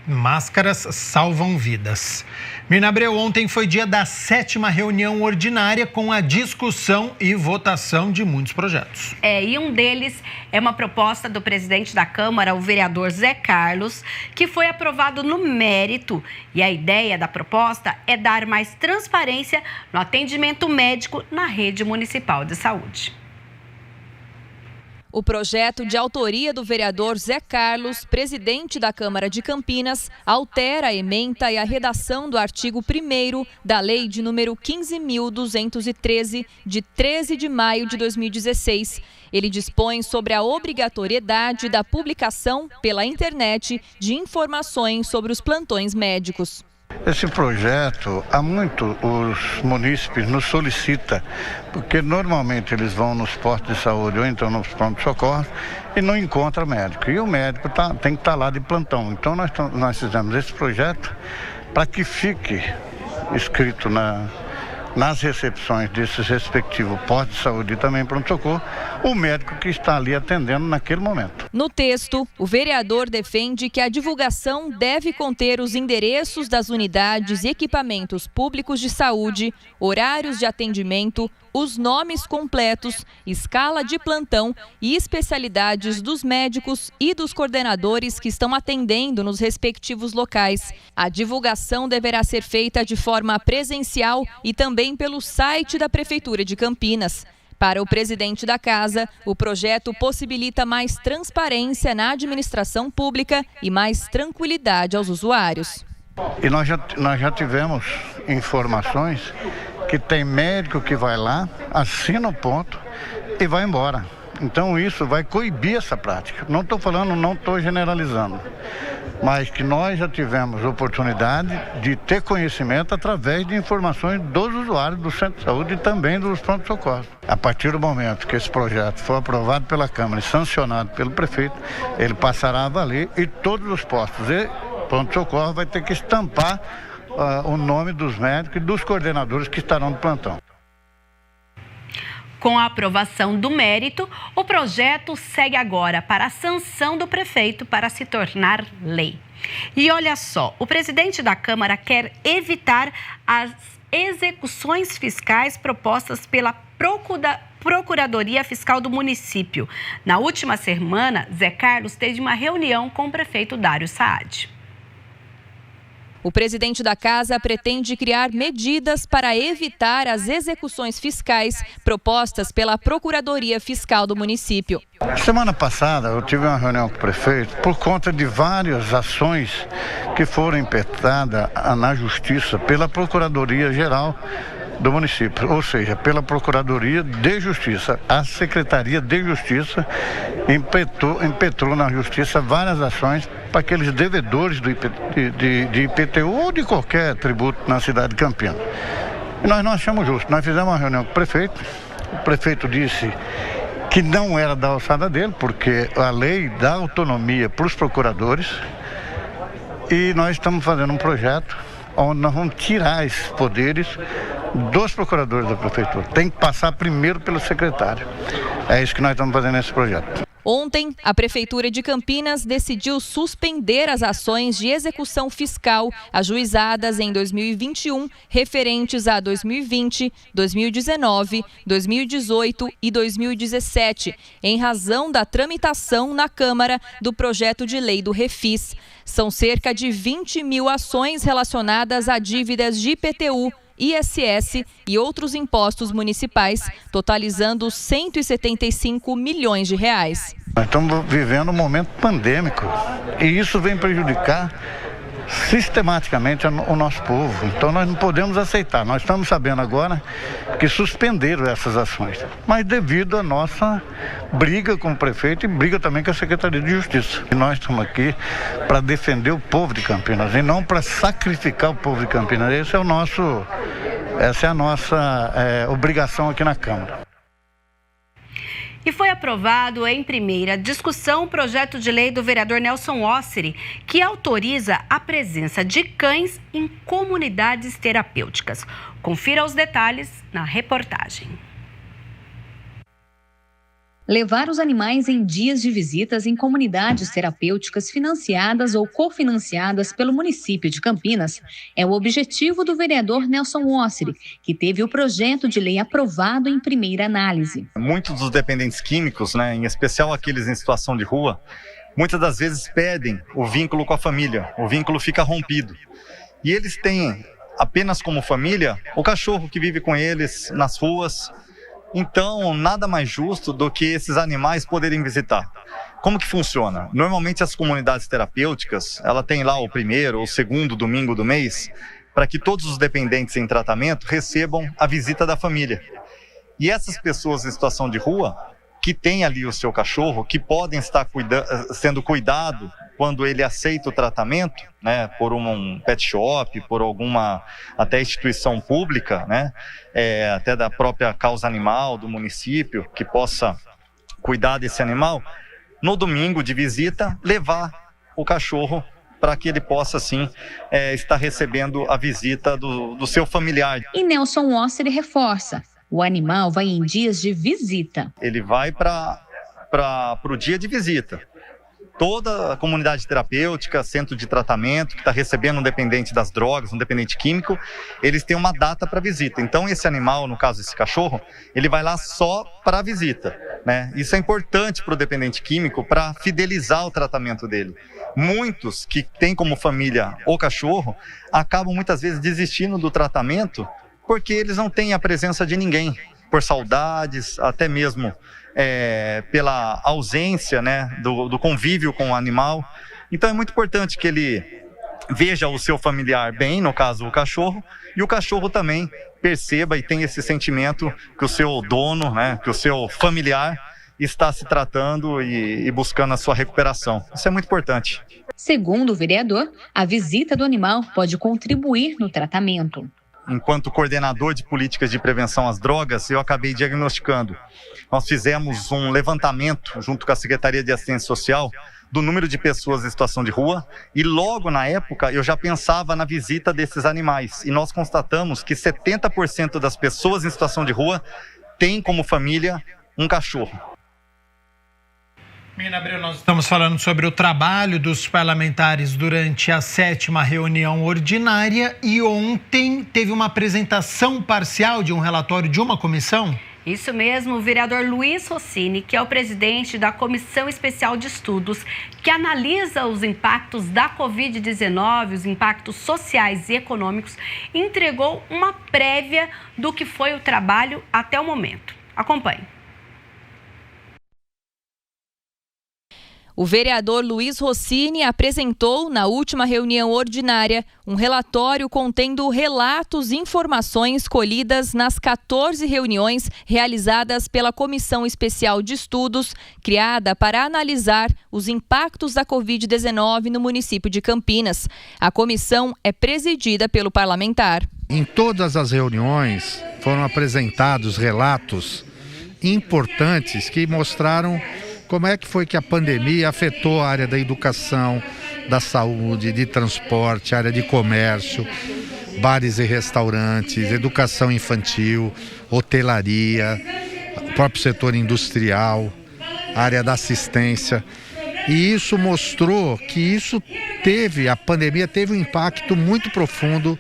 Máscaras salvam vidas. Mirna Abreu, ontem foi dia da 7ª reunião ordinária com a discussão e votação de muitos projetos. E um deles é uma proposta do presidente da Câmara, o vereador Zé Carlos, que foi aprovado no mérito. E a ideia da proposta é dar mais transparência no atendimento médico na rede municipal de saúde. O projeto de autoria do vereador Zé Carlos, presidente da Câmara de Campinas, altera a ementa e a redação do artigo 1º da Lei de número 15.213, de 13 de maio de 2016. Ele dispõe sobre a obrigatoriedade da publicação pela internet de informações sobre os plantões médicos. Esse projeto, há muito os munícipes nos solicitam, porque normalmente eles vão nos postos de saúde ou então nos pronto-socorro e não encontram médico. E o médico tem que estar lá de plantão. Então nós fizemos esse projeto para que fique escrito nas recepções desses respectivos postos de saúde e também pronto-socorro, o médico que está ali atendendo naquele momento. No texto, o vereador defende que a divulgação deve conter os endereços das unidades e equipamentos públicos de saúde, horários de atendimento, os nomes completos, escala de plantão e especialidades dos médicos e dos coordenadores que estão atendendo nos respectivos locais. A divulgação deverá ser feita de forma presencial e também pelo site da Prefeitura de Campinas. Para o presidente da casa, o projeto possibilita mais transparência na administração pública e mais tranquilidade aos usuários. E nós já tivemos informações que tem médico que vai lá, assina o ponto e vai embora. Então isso vai coibir essa prática. Não estou generalizando, mas que nós já tivemos oportunidade de ter conhecimento através de informações dos usuários do centro de saúde e também dos pronto-socorros. A partir do momento que esse projeto for aprovado pela Câmara e sancionado pelo prefeito, ele passará a valer e todos os postos e pronto-socorro vai ter que estampar o nome dos médicos e dos coordenadores que estarão no plantão. Com a aprovação do mérito, o projeto segue agora para a sanção do prefeito para se tornar lei. E olha só, o presidente da Câmara quer evitar as execuções fiscais propostas pela Procuradoria Fiscal do município. Na última semana, Zé Carlos teve uma reunião com o prefeito Dário Saad. O presidente da casa pretende criar medidas para evitar as execuções fiscais propostas pela Procuradoria Fiscal do município. Semana passada eu tive uma reunião com o prefeito por conta de várias ações que foram impetradas na Justiça pela Procuradoria Geral do município, ou seja, pela Procuradoria de Justiça. A Secretaria de Justiça impetrou na Justiça várias ações para aqueles devedores de IPTU ou de qualquer tributo na cidade de Campinas. E nós não achamos justo. Nós fizemos uma reunião com o prefeito disse que não era da alçada dele, porque a lei dá autonomia para os procuradores, e nós estamos fazendo um projeto onde nós vamos tirar esses poderes dos procuradores da prefeitura. Tem que passar primeiro pelo secretário. É isso que nós estamos fazendo nesse projeto. Ontem, a Prefeitura de Campinas decidiu suspender as ações de execução fiscal ajuizadas em 2021, referentes a 2020, 2019, 2018 e 2017, em razão da tramitação na Câmara do projeto de lei do Refis. São cerca de 20 mil ações relacionadas a dívidas de IPTU, ISS e outros impostos municipais, totalizando 175 milhões de reais. Nós estamos vivendo um momento pandêmico e isso vem prejudicar sistematicamente o nosso povo. Então nós não podemos aceitar. Nós estamos sabendo agora que suspenderam essas ações, mas devido à nossa briga com o prefeito e briga também com a Secretaria de Justiça. E nós estamos aqui para defender o povo de Campinas e não para sacrificar o povo de Campinas. Essa é a nossa obrigação aqui na Câmara. E foi aprovado em primeira discussão o projeto de lei do vereador Nelson Osseri, que autoriza a presença de cães em comunidades terapêuticas. Confira os detalhes na reportagem. Levar os animais em dias de visitas em comunidades terapêuticas financiadas ou cofinanciadas pelo município de Campinas é o objetivo do vereador Nelson Osseri, que teve o projeto de lei aprovado em primeira análise. Muitos dos dependentes químicos, em especial aqueles em situação de rua, muitas das vezes perdem o vínculo com a família, o vínculo fica rompido. E eles têm apenas como família o cachorro que vive com eles nas ruas, Então, nada mais justo do que esses animais poderem visitar. Como que funciona? Normalmente as comunidades terapêuticas, ela tem lá o primeiro ou segundo domingo do mês, para que todos os dependentes em tratamento recebam a visita da família. E essas pessoas em situação de rua, que têm ali o seu cachorro, que podem estar sendo cuidado quando ele aceita o tratamento, né, por um pet shop, por alguma até instituição pública, né, até da própria causa animal do município, que possa cuidar desse animal, no domingo de visita, levar o cachorro para que ele possa, assim, estar recebendo a visita do seu familiar. E Nelson Osser reforça: o animal vai em dias de visita. Ele vai para o dia de visita. Toda a comunidade terapêutica, centro de tratamento, que está recebendo um dependente das drogas, um dependente químico, eles têm uma data para visita. Então, esse animal, no caso esse cachorro, ele vai lá só para a visita, né? Isso é importante para o dependente químico, para fidelizar o tratamento dele. Muitos que têm como família o cachorro, acabam muitas vezes desistindo do tratamento, porque eles não têm a presença de ninguém, por saudades, até mesmo pela ausência, né, do convívio com o animal. Então é muito importante que ele veja o seu familiar bem, no caso o cachorro, e o cachorro também perceba e tenha esse sentimento que o seu dono, né, que o seu familiar está se tratando e buscando a sua recuperação. Isso é muito importante. Segundo o vereador, a visita do animal pode contribuir no tratamento. Enquanto coordenador de políticas de prevenção às drogas, eu acabei diagnosticando. Nós fizemos um levantamento junto com a Secretaria de Assistência Social do número de pessoas em situação de rua e logo na época eu já pensava na visita desses animais e nós constatamos que 70% das pessoas em situação de rua têm como família um cachorro. Menina Abreu, nós estamos falando sobre o trabalho dos parlamentares durante a 7ª reunião ordinária e ontem teve uma apresentação parcial de um relatório de uma comissão. Isso mesmo, o vereador Luiz Rossini, que é o presidente da Comissão Especial de Estudos, que analisa os impactos da Covid-19, os impactos sociais e econômicos, entregou uma prévia do que foi o trabalho até o momento. Acompanhe. O vereador Luiz Rossini apresentou, na última reunião ordinária, um relatório contendo relatos e informações colhidas nas 14 reuniões realizadas pela Comissão Especial de Estudos, criada para analisar os impactos da Covid-19 no município de Campinas. A comissão é presidida pelo parlamentar. Em todas as reuniões foram apresentados relatos importantes que mostraram como é que foi que a pandemia afetou a área da educação, da saúde, de transporte, área de comércio, bares e restaurantes, educação infantil, hotelaria, o próprio setor industrial, área da assistência. E isso mostrou que a pandemia teve um impacto muito profundo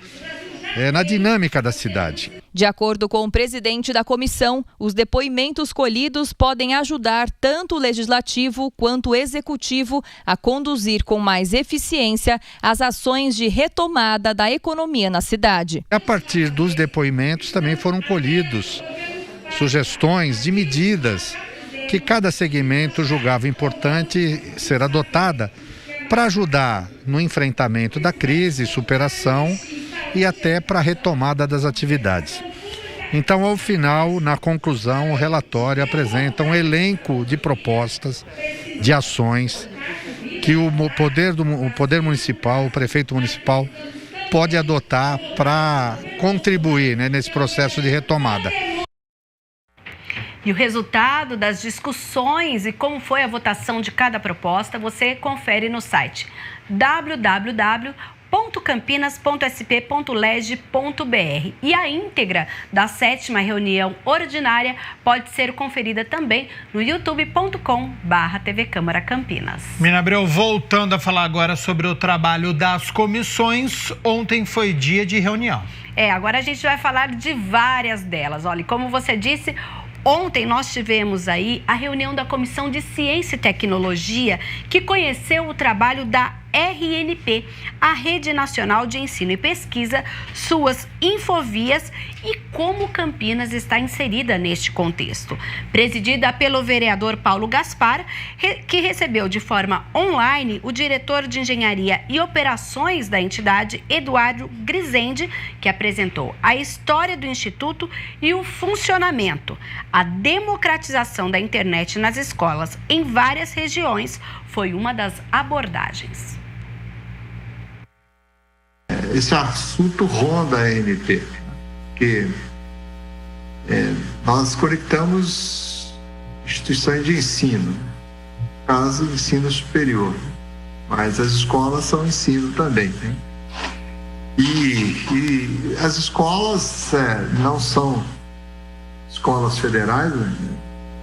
na dinâmica da cidade. De acordo com o presidente da comissão, os depoimentos colhidos podem ajudar tanto o legislativo quanto o executivo a conduzir com mais eficiência as ações de retomada da economia na cidade. A partir dos depoimentos também foram colhidos sugestões de medidas que cada segmento julgava importante ser adotada para ajudar no enfrentamento da crise, superação e até para a retomada das atividades. Então, ao final, na conclusão, o relatório apresenta um elenco de propostas, de ações que o poder municipal, o prefeito municipal, pode adotar para contribuir, nesse processo de retomada. E o resultado das discussões e como foi a votação de cada proposta, você confere no site www.campinas.sp.leg.br. E a íntegra da 7ª reunião ordinária pode ser conferida também no youtube.com/TV Câmara Campinas. Menina Abreu, voltando a falar agora sobre o trabalho das comissões, ontem foi dia de reunião. Agora a gente vai falar de várias delas. Olha, como você disse, ontem nós tivemos aí a reunião da Comissão de Ciência e Tecnologia, que conheceu o trabalho da RNP, a Rede Nacional de Ensino e Pesquisa, suas infovias e como Campinas está inserida neste contexto. Presidida pelo vereador Paulo Gaspar, que recebeu de forma online o diretor de Engenharia e Operações da entidade, Eduardo Grisende, que apresentou a história do Instituto e o funcionamento. A democratização da internet nas escolas em várias regiões foi uma das abordagens. Esse assunto ronda a ANP, que nós conectamos instituições de ensino, caso ensino superior, mas as escolas são ensino também, né? E as escolas não são escolas federais, né?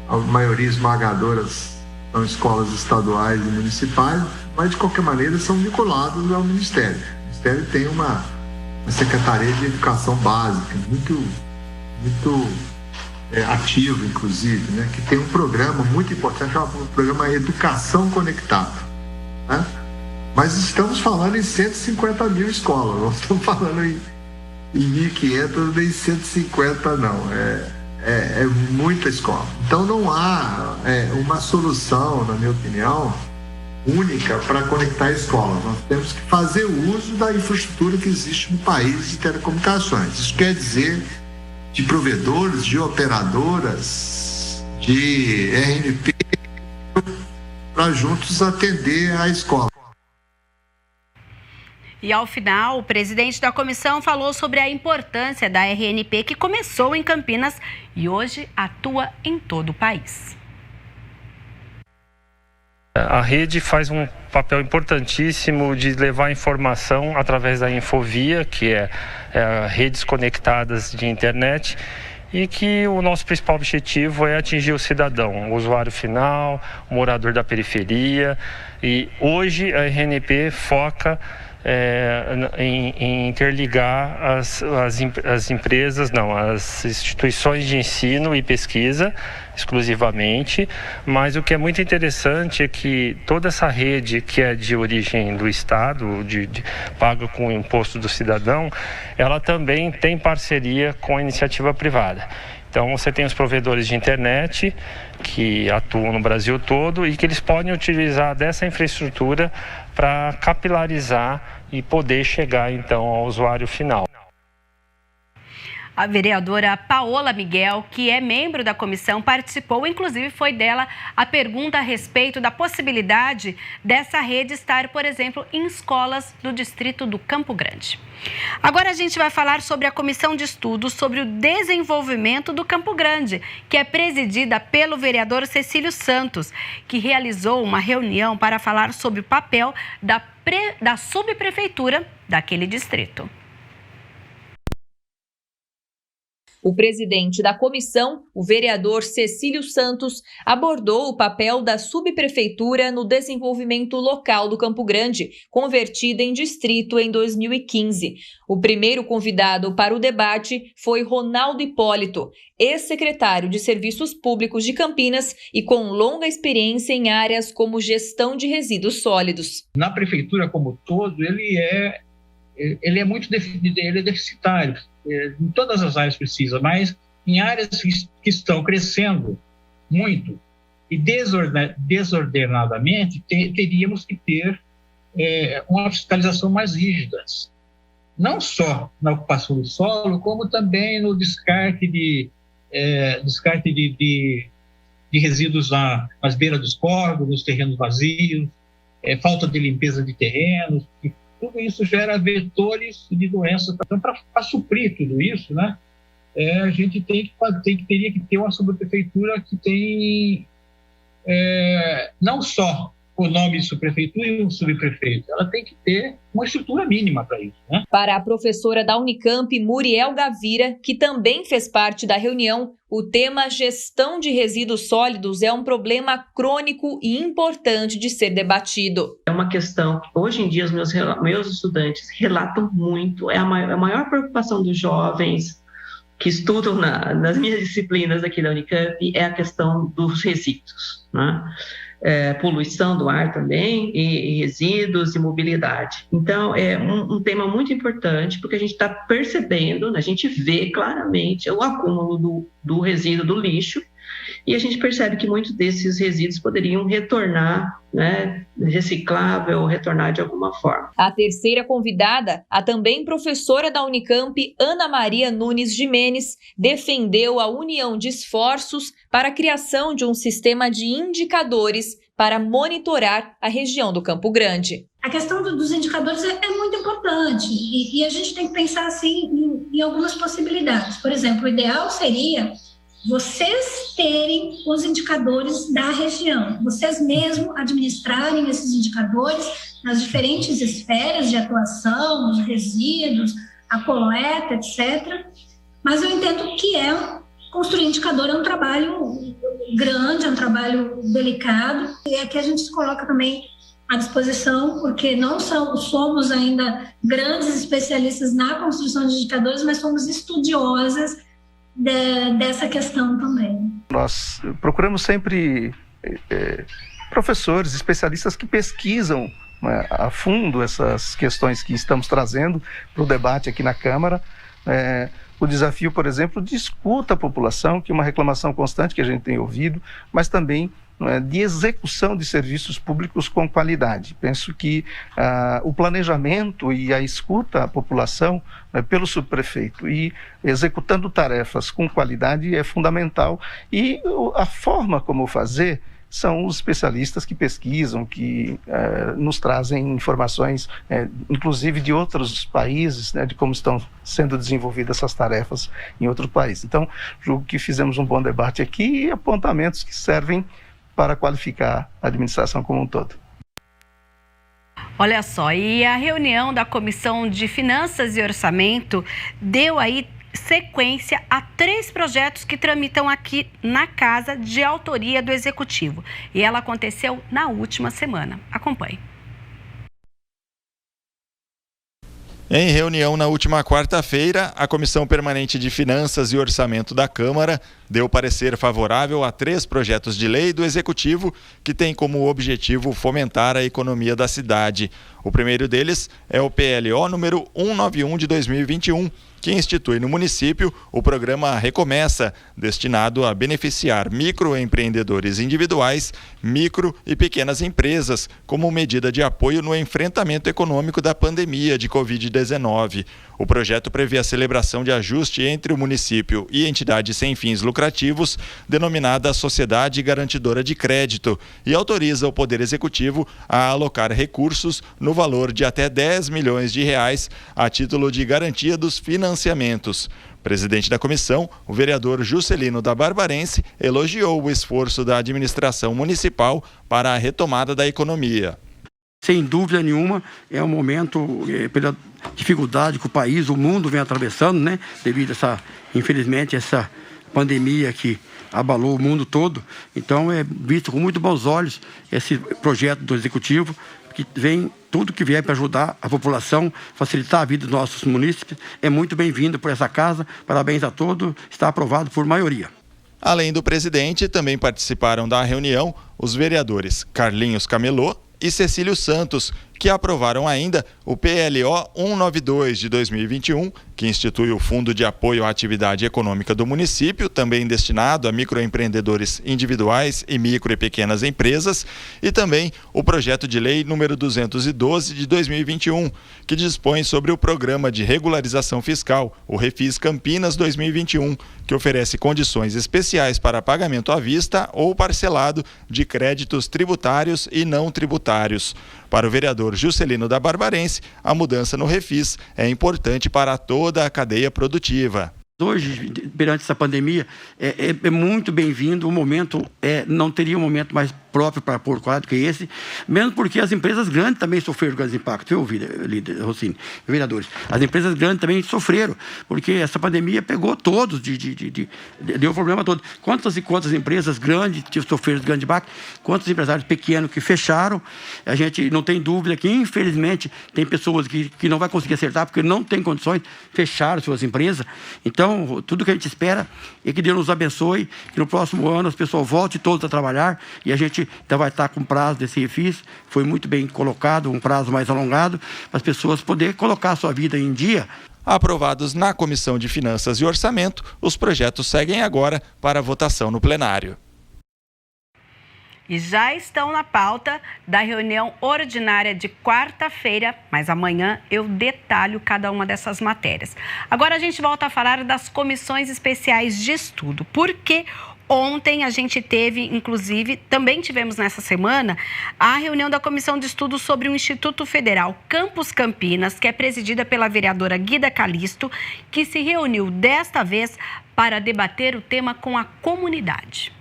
A maioria esmagadora são escolas estaduais e municipais, mas de qualquer maneira são vinculadas ao Ministério. O Ministério tem uma Secretaria de Educação Básica muito ativo, inclusive, né? Que tem um programa muito importante, é o programa Educação Conectada, né? Mas estamos falando em 150 mil escolas, não estamos falando em 1.500 nem 150 não, é muita escola. Então não há uma solução, na minha opinião, única para conectar escolas. Nós temos que fazer uso da infraestrutura que existe no país de telecomunicações. Isso quer dizer de provedores, de operadoras, de RNP, para juntos atender a escola. E ao final, o presidente da comissão falou sobre a importância da RNP, que começou em Campinas e hoje atua em todo o país. A rede faz um papel importantíssimo de levar informação através da Infovia, que é redes conectadas de internet, e que o nosso principal objetivo é atingir o cidadão, o usuário final, o morador da periferia. E hoje a RNP foca em interligar as empresas, as instituições de ensino e pesquisa exclusivamente, mas o que é muito interessante é que toda essa rede que é de origem do Estado, paga com o imposto do cidadão, ela também tem parceria com a iniciativa privada. Então você tem os provedores de internet que atuam no Brasil todo e que eles podem utilizar dessa infraestrutura para capilarizar e poder chegar então ao usuário final. A vereadora Paola Miguel, que é membro da comissão, participou, inclusive foi dela a pergunta a respeito da possibilidade dessa rede estar, por exemplo, em escolas do distrito do Campo Grande. Agora a gente vai falar sobre a comissão de estudos sobre o desenvolvimento do Campo Grande, que é presidida pelo vereador Cecílio Santos, que realizou uma reunião para falar sobre o papel da subprefeitura daquele distrito. O presidente da comissão, o vereador Cecílio Santos, abordou o papel da subprefeitura no desenvolvimento local do Campo Grande, convertida em distrito em 2015. O primeiro convidado para o debate foi Ronaldo Hipólito, ex-secretário de Serviços Públicos de Campinas e com longa experiência em áreas como gestão de resíduos sólidos. Na prefeitura como todo, ele é muito ele é deficitário. Em todas as áreas precisa, mas em áreas que estão crescendo muito e desordenadamente, teríamos que ter uma fiscalização mais rígida. Não só na ocupação do solo, como também no descarte de resíduos nas beiras dos córregos, nos terrenos vazios, falta de limpeza de terrenos. Tudo isso gera vetores de doenças. Então, para suprir tudo isso, né, a gente teria que ter uma subprefeitura que tem não só o nome de subprefeitura e um subprefeito, ela tem que ter uma estrutura mínima para isso, né? Para a professora da Unicamp, Muriel Gavira, que também fez parte da reunião, o tema gestão de resíduos sólidos é um problema crônico e importante de ser debatido. É uma questão que hoje em dia os meus estudantes relatam muito, a maior preocupação dos jovens que estudam nas minhas disciplinas aqui da Unicamp é a questão dos resíduos, né? poluição do ar também, e resíduos e mobilidade. Então, é um tema muito importante, porque a gente está percebendo, a gente vê claramente o acúmulo do resíduo do lixo, e a gente percebe que muitos desses resíduos poderiam retornar, né, reciclável, retornar de alguma forma. A terceira convidada, a também professora da Unicamp, Ana Maria Nunes Gimenez, defendeu a união de esforços para a criação de um sistema de indicadores para monitorar a região do Campo Grande. A questão dos indicadores é muito importante e a gente tem que pensar assim em algumas possibilidades. Por exemplo, o ideal seria vocês terem os indicadores da região, vocês mesmos administrarem esses indicadores nas diferentes esferas de atuação, os resíduos, a coleta, etc. Mas eu entendo que construir indicador é um trabalho grande, é um trabalho delicado, e é que a gente se coloca também à disposição, porque não somos ainda grandes especialistas na construção de indicadores, mas somos estudiosas dessa questão também. Nós procuramos sempre professores, especialistas que pesquisam, né, a fundo essas questões que estamos trazendo para o debate aqui na Câmara. O desafio, por exemplo, de escuta à população, que é uma reclamação constante que a gente tem ouvido, mas também de execução de serviços públicos com qualidade. Penso que o planejamento e a escuta à população, né, pelo subprefeito e executando tarefas com qualidade é fundamental. E a forma como fazer são os especialistas que pesquisam, que nos trazem informações, inclusive de outros países, né, de como estão sendo desenvolvidas essas tarefas em outros países. Então, julgo que fizemos um bom debate aqui e apontamentos que servem para qualificar a administração como um todo. Olha só, e a reunião da Comissão de Finanças e Orçamento deu aí sequência a 3 projetos que tramitam aqui na casa de autoria do Executivo. E ela aconteceu na última semana. Acompanhe. Em reunião na última quarta-feira, a Comissão Permanente de Finanças e Orçamento da Câmara deu parecer favorável a 3 projetos de lei do Executivo que têm como objetivo fomentar a economia da cidade. O primeiro deles é o PLO número 191 de 2021, que institui no município o programa Recomeça, destinado a beneficiar microempreendedores individuais, micro e pequenas empresas, como medida de apoio no enfrentamento econômico da pandemia de Covid-19. O projeto prevê a celebração de ajuste entre o município e entidade sem fins lucrativos, denominada Sociedade Garantidora de Crédito, e autoriza o Poder Executivo a alocar recursos no valor de até R$10 milhões a título de garantia dos financiamentos. Presidente da comissão, o vereador Juscelino da Barbarense, elogiou o esforço da administração municipal para a retomada da economia. Sem dúvida nenhuma, é um momento, pela dificuldade que o país, o mundo vem atravessando, né? Devido a infelizmente, essa pandemia que abalou o mundo todo. Então, é visto com muito bons olhos esse projeto do Executivo, que vem tudo que vier para ajudar a população, facilitar a vida dos nossos munícipes. É muito bem-vindo por essa casa. Parabéns a todos. Está aprovado por maioria. Além do presidente, também participaram da reunião os vereadores Carlinhos Camelô e Cecílio Santos, que aprovaram ainda o PLO 192 de 2021, que institui o Fundo de Apoio à Atividade Econômica do município, também destinado a microempreendedores individuais e micro e pequenas empresas, e também o projeto de lei número 212 de 2021, que dispõe sobre o Programa de Regularização Fiscal, o Refis Campinas 2021, que oferece condições especiais para pagamento à vista ou parcelado de créditos tributários e não tributários. Para o vereador Juscelino da Barbarense, a mudança no Refis é importante para toda a cadeia produtiva. Hoje, perante essa pandemia, é muito bem-vindo. O momento, não teria um momento mais próprio para pôr quadro que esse, mesmo porque as empresas grandes também sofreram grandes impactos, viu, líder Rossini, vereadores? As empresas grandes também sofreram, porque essa pandemia pegou todos, deu problema todo. Quantas e quantas empresas grandes sofreram grandes impactos, quantos empresários pequenos que fecharam. A gente não tem dúvida que, infelizmente, tem pessoas que não vai conseguir acertar, porque não tem condições, fecharam suas empresas. Então, tudo que a gente espera é que Deus nos abençoe, que no próximo ano as pessoas voltem todas a trabalhar e a gente gente ainda vai estar com prazo desse refis, foi muito bem colocado, um prazo mais alongado, para as pessoas poderem colocar a sua vida em dia. Aprovados na Comissão de Finanças e Orçamento, os projetos seguem agora para votação no plenário. E já estão na pauta da reunião ordinária de quarta-feira, mas amanhã eu detalho cada uma dessas matérias. Agora a gente volta a falar das comissões especiais de estudo, porque ontem a gente teve, inclusive, também tivemos nessa semana, a reunião da Comissão de Estudos sobre o Instituto Federal Campus Campinas, que é presidida pela vereadora Guida Calisto, que se reuniu desta vez para debater o tema com a comunidade.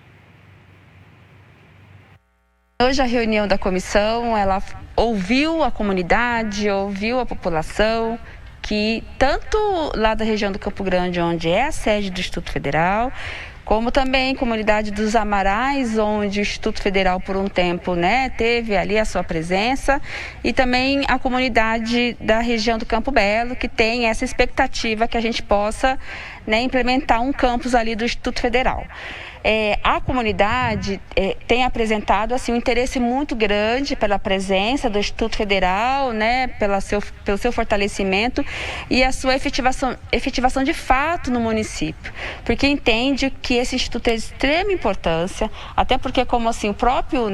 Hoje a reunião da comissão, ela ouviu a comunidade, ouviu a população, que tanto lá da região do Campo Grande, onde é a sede do Instituto Federal, como também comunidade dos Amarais, onde o Instituto Federal por um tempo, teve ali a sua presença, e também a comunidade da região do Campo Belo, que tem essa expectativa que a gente possa implementar um campus ali do Instituto Federal. A comunidade tem apresentado um interesse muito grande pela presença do Instituto Federal, pelo seu fortalecimento e a sua efetivação de fato no município, porque entende que esse instituto é de extrema importância, até porque, como o próprio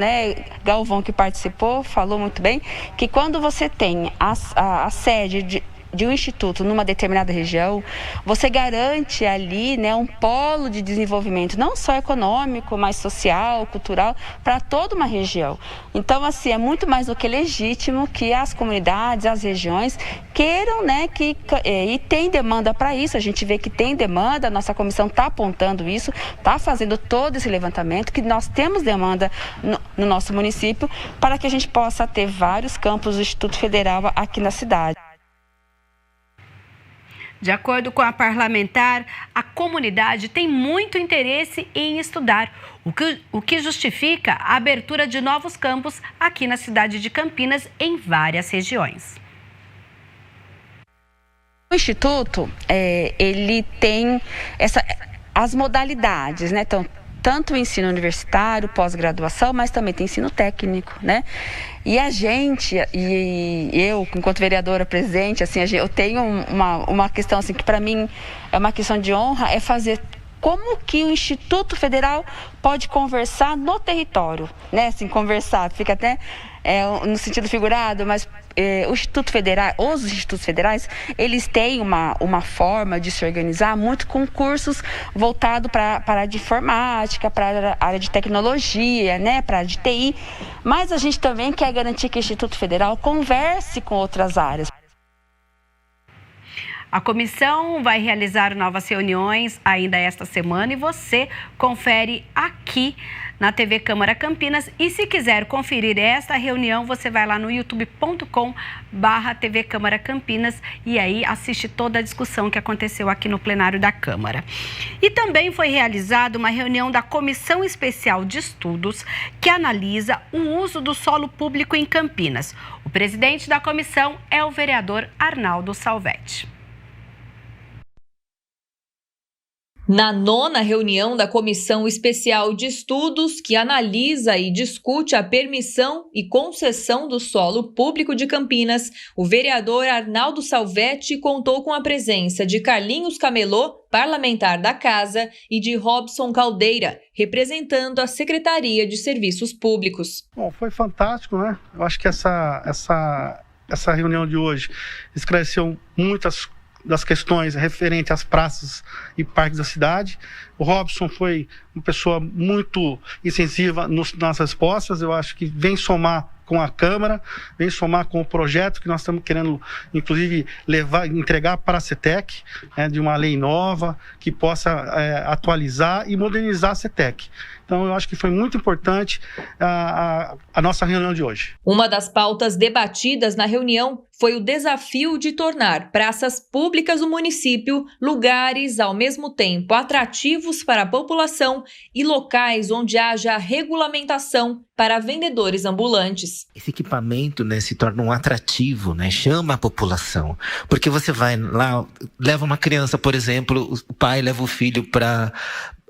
Galvão, que participou, falou muito bem, que quando você tem a sede de um instituto numa determinada região, você garante ali um polo de desenvolvimento, não só econômico, mas social, cultural, para toda uma região. Então, é muito mais do que legítimo que as comunidades, as regiões queiram, e tem demanda para isso. A gente vê que tem demanda, a nossa comissão está apontando isso, está fazendo todo esse levantamento, que nós temos demanda no nosso município para que a gente possa ter vários campos do Instituto Federal aqui na cidade. De acordo com a parlamentar, a comunidade tem muito interesse em estudar, o que justifica a abertura de novos campos aqui na cidade de Campinas, em várias regiões. O Instituto, ele tem as modalidades, Então, tanto o ensino universitário, pós-graduação, mas também tem ensino técnico, E a gente, e eu, enquanto vereadora presente, eu tenho uma questão que para mim é uma questão de honra, é fazer como que o Instituto Federal pode conversar no território, conversar, fica até no sentido figurado, mas os institutos federais, eles têm uma forma de se organizar muito com cursos voltados para a área de informática, para a área de tecnologia, para a área de TI, mas a gente também quer garantir que o Instituto Federal converse com outras áreas. A comissão vai realizar novas reuniões ainda esta semana e você confere aqui na TV Câmara Campinas. E se quiser conferir esta reunião, você vai lá no youtube.com/TV Câmara Campinas e aí assiste toda a discussão que aconteceu aqui no plenário da Câmara. E também foi realizada uma reunião da Comissão Especial de Estudos que analisa o uso do solo público em Campinas. O presidente da comissão é o vereador Arnaldo Salvetti. Na 9ª reunião da Comissão Especial de Estudos, que analisa e discute a permissão e concessão do solo público de Campinas, o vereador Arnaldo Salvetti contou com a presença de Carlinhos Camelô, parlamentar da Casa, e de Robson Caldeira, representando a Secretaria de Serviços Públicos. Bom, foi fantástico, Eu acho que essa reunião de hoje esclareceu muitas das questões referentes às praças e parques da cidade. O Robson foi uma pessoa muito incisiva nas respostas, eu acho que vem somar com a Câmara, vem somar com o projeto que nós estamos querendo, inclusive, entregar para a CETEC, de uma lei nova que possa atualizar e modernizar a CETEC. Então, eu acho que foi muito importante a nossa reunião de hoje. Uma das pautas debatidas na reunião foi o desafio de tornar praças públicas do município lugares, ao mesmo tempo, atrativos para a população e locais onde haja regulamentação para vendedores ambulantes. Esse equipamento, se torna um atrativo, chama a população. Porque você vai lá, leva uma criança, por exemplo, o pai leva o filho para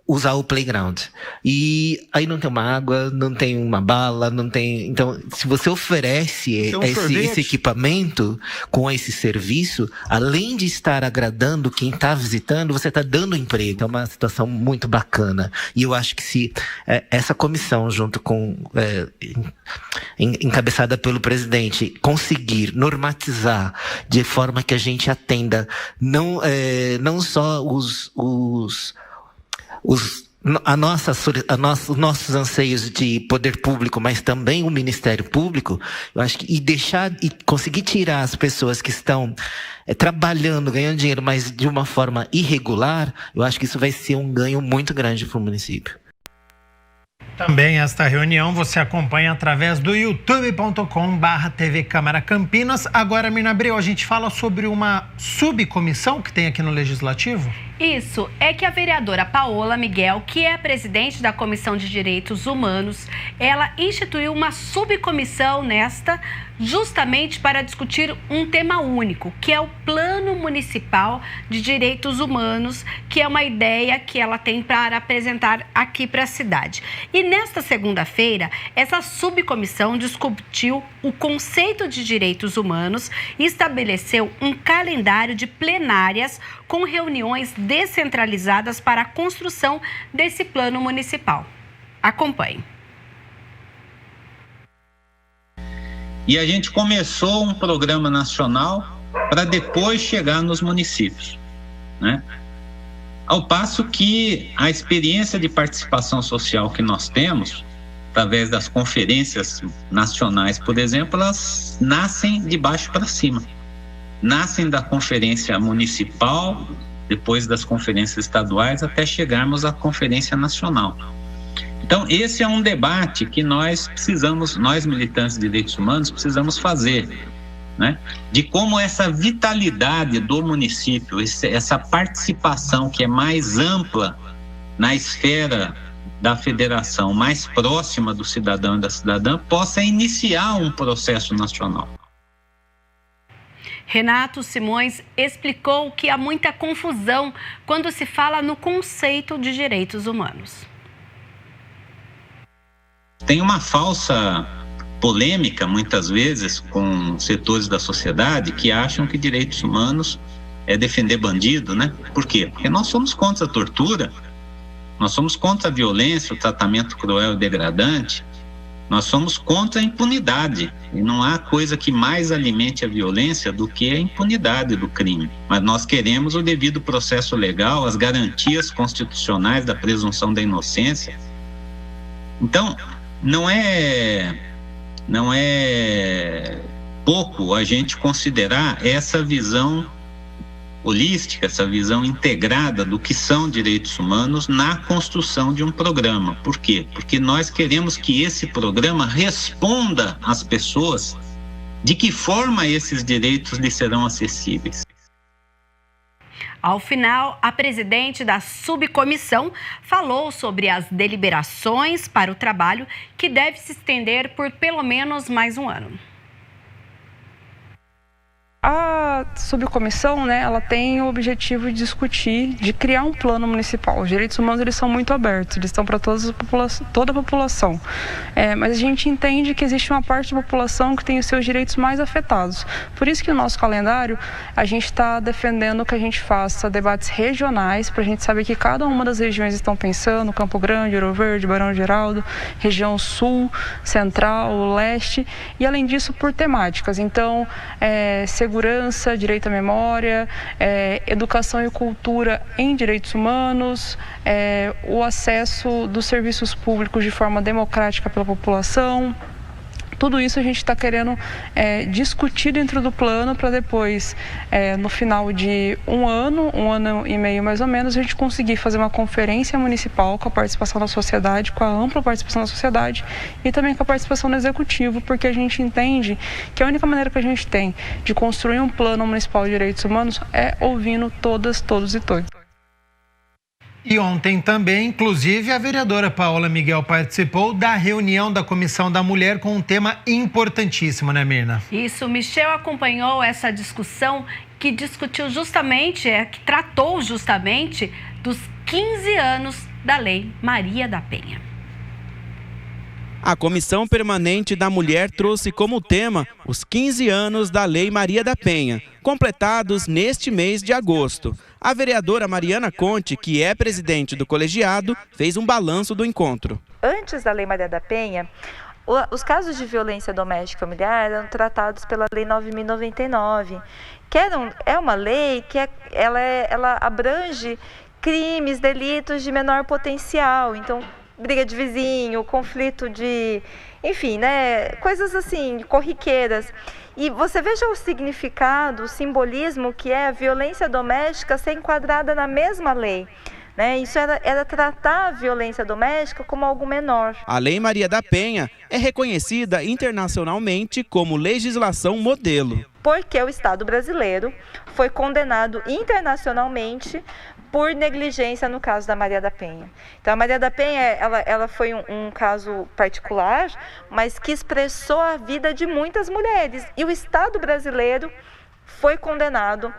usar o playground. E aí não tem uma água, não tem uma bala, não tem... Então, se você oferece esse equipamento com esse serviço, além de estar agradando quem está visitando, você está dando emprego. É uma situação muito bacana. E eu acho que se essa comissão, junto com encabeçada pelo presidente, conseguir normatizar de forma que a gente atenda não só os nossos anseios de poder público, mas também o Ministério Público, eu acho que e conseguir tirar as pessoas que estão trabalhando, ganhando dinheiro, mas de uma forma irregular, eu acho que isso vai ser um ganho muito grande para o município. Também esta reunião você acompanha através do youtube.com/TV Câmara Campinas. Agora, Mirna Abreu, a gente fala sobre uma subcomissão que tem aqui no Legislativo? Isso, é que a vereadora Paola Miguel, que é presidente da Comissão de Direitos Humanos, ela instituiu uma subcomissão justamente para discutir um tema único, que é o Plano Municipal de Direitos Humanos, que é uma ideia que ela tem para apresentar aqui para a cidade. E nesta segunda-feira, essa subcomissão discutiu o conceito de direitos humanos e estabeleceu um calendário de plenárias com reuniões descentralizadas para a construção desse plano municipal. Acompanhe. E a gente começou um programa nacional para depois chegar nos municípios, né? Ao passo que a experiência de participação social que nós temos, através das conferências nacionais, por exemplo, elas nascem de baixo para cima. Nascem da conferência municipal, depois das conferências estaduais, até chegarmos à conferência nacional. Então, esse é um debate que nós militantes de direitos humanos, precisamos fazer, né? De como essa vitalidade do município, essa participação que é mais ampla na esfera da federação, mais próxima do cidadão e da cidadã, possa iniciar um processo nacional. Renato Simões explicou que há muita confusão quando se fala no conceito de direitos humanos. Tem uma falsa polêmica, muitas vezes, com setores da sociedade que acham que direitos humanos é defender bandido, né? Por quê? Porque nós somos contra a tortura, nós somos contra a violência, o tratamento cruel e degradante, nós somos contra a impunidade. E não há coisa que mais alimente a violência do que a impunidade do crime. Mas nós queremos o devido processo legal, as garantias constitucionais da presunção da inocência. Então, não é pouco a gente considerar essa visão holística, essa visão integrada do que são direitos humanos na construção de um programa. Por quê? Porque nós queremos que esse programa responda às pessoas de que forma esses direitos lhes serão acessíveis. Ao final, a presidente da subcomissão falou sobre as deliberações para o trabalho que deve se estender por pelo menos mais um ano. A subcomissão, ela tem o objetivo de discutir, de criar um plano municipal. Os direitos humanos, eles são muito abertos, eles estão para toda a população. Mas a gente entende que existe uma parte da população que tem os seus direitos mais afetados. Por isso que no nosso calendário, a gente está defendendo que a gente faça debates regionais, para a gente saber que cada uma das regiões estão pensando, Campo Grande, Ouro Verde, Barão Geraldo, região sul, central, leste, e além disso por temáticas. Então, segurança, direito à memória, educação e cultura em direitos humanos, o acesso dos serviços públicos de forma democrática pela população. Tudo isso a gente está querendo discutir dentro do plano para depois, no final de um ano e meio mais ou menos, a gente conseguir fazer uma conferência municipal com a participação da sociedade, com a ampla participação da sociedade e também com a participação do executivo, porque a gente entende que a única maneira que a gente tem de construir um plano municipal de direitos humanos é ouvindo todos e todos. E ontem também, inclusive, a vereadora Paola Miguel participou da reunião da Comissão da Mulher com um tema importantíssimo, né, Mirna? Isso, Michel acompanhou essa discussão que discutiu justamente, que tratou justamente dos 15 anos da Lei Maria da Penha. A Comissão Permanente da Mulher trouxe como tema os 15 anos da Lei Maria da Penha, completados neste mês de agosto. A vereadora Mariana Conte, que é presidente do colegiado, fez um balanço do encontro. Antes da Lei Maria da Penha, os casos de violência doméstica e familiar eram tratados pela Lei 9.099, que é uma lei que ela abrange crimes, delitos de menor potencial. Então, briga de vizinho, conflito de, enfim, né, coisas assim, corriqueiras. E você veja o significado, o simbolismo que é a violência doméstica ser enquadrada na mesma lei. Né? Isso era tratar a violência doméstica como algo menor. A Lei Maria da Penha é reconhecida internacionalmente como legislação modelo. Porque o Estado brasileiro foi condenado internacionalmente por negligência no caso da Maria da Penha. Então, a Maria da Penha ela foi um caso particular, mas que expressou a vida de muitas mulheres. E o Estado brasileiro foi condenado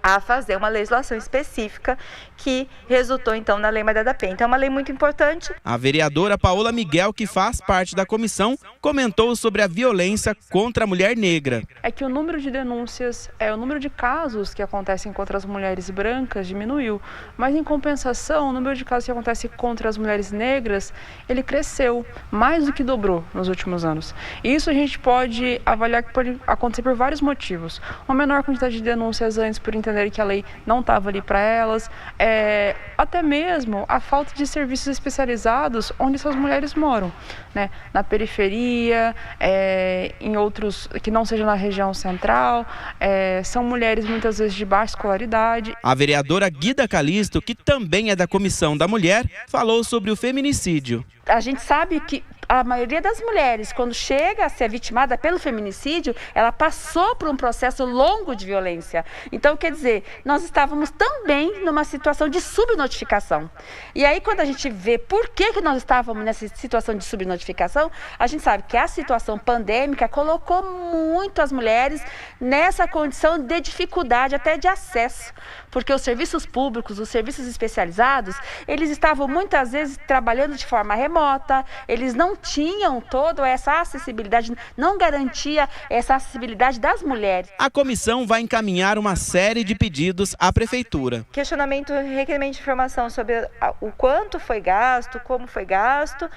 a fazer uma legislação específica que resultou, então, na Lei Maria da Penha. Então, é uma lei muito importante. A vereadora Paola Miguel, que faz parte da comissão, comentou sobre a violência contra a mulher negra. É que o número de denúncias, o número de casos que acontecem contra as mulheres brancas diminuiu, mas, em compensação, o número de casos que acontece contra as mulheres negras, ele cresceu, mais do que dobrou nos últimos anos. E isso a gente pode avaliar que pode acontecer por vários motivos. Uma menor quantidade de denúncias antes por entenderem que a lei não estava ali para elas, até mesmo a falta de serviços especializados onde essas mulheres moram, né? Na periferia, em outros que não sejam na região central, são mulheres muitas vezes de baixa escolaridade. A vereadora Guida Calisto, que também é da Comissão da Mulher, falou sobre o feminicídio. A gente sabe que a maioria das mulheres, quando chega a ser vitimada pelo feminicídio, ela passou por um processo longo de violência. Então, quer dizer, nós estávamos também numa situação de subnotificação. E aí, quando a gente vê por que nós estávamos nessa situação de subnotificação, a gente sabe que a situação pandêmica colocou muito as mulheres nessa condição de dificuldade até de acesso. Porque os serviços públicos, os serviços especializados, eles estavam muitas vezes trabalhando de forma remota, eles não tinham toda essa acessibilidade, não garantia essa acessibilidade das mulheres. A comissão vai encaminhar uma série de pedidos à prefeitura. Questionamento, requerimento de informação sobre o quanto foi gasto, como foi gasto.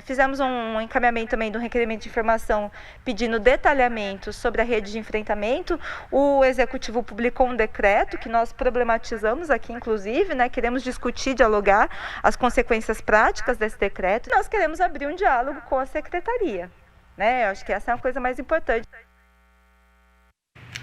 Fizemos um encaminhamento também do requerimento de informação pedindo detalhamento sobre a rede de enfrentamento. O Executivo publicou um decreto que nós problematizamos aqui, inclusive, né? Queremos discutir, dialogar as consequências práticas desse decreto. Nós queremos abrir um diálogo com a Secretaria, né? Eu acho que essa é uma coisa mais importante.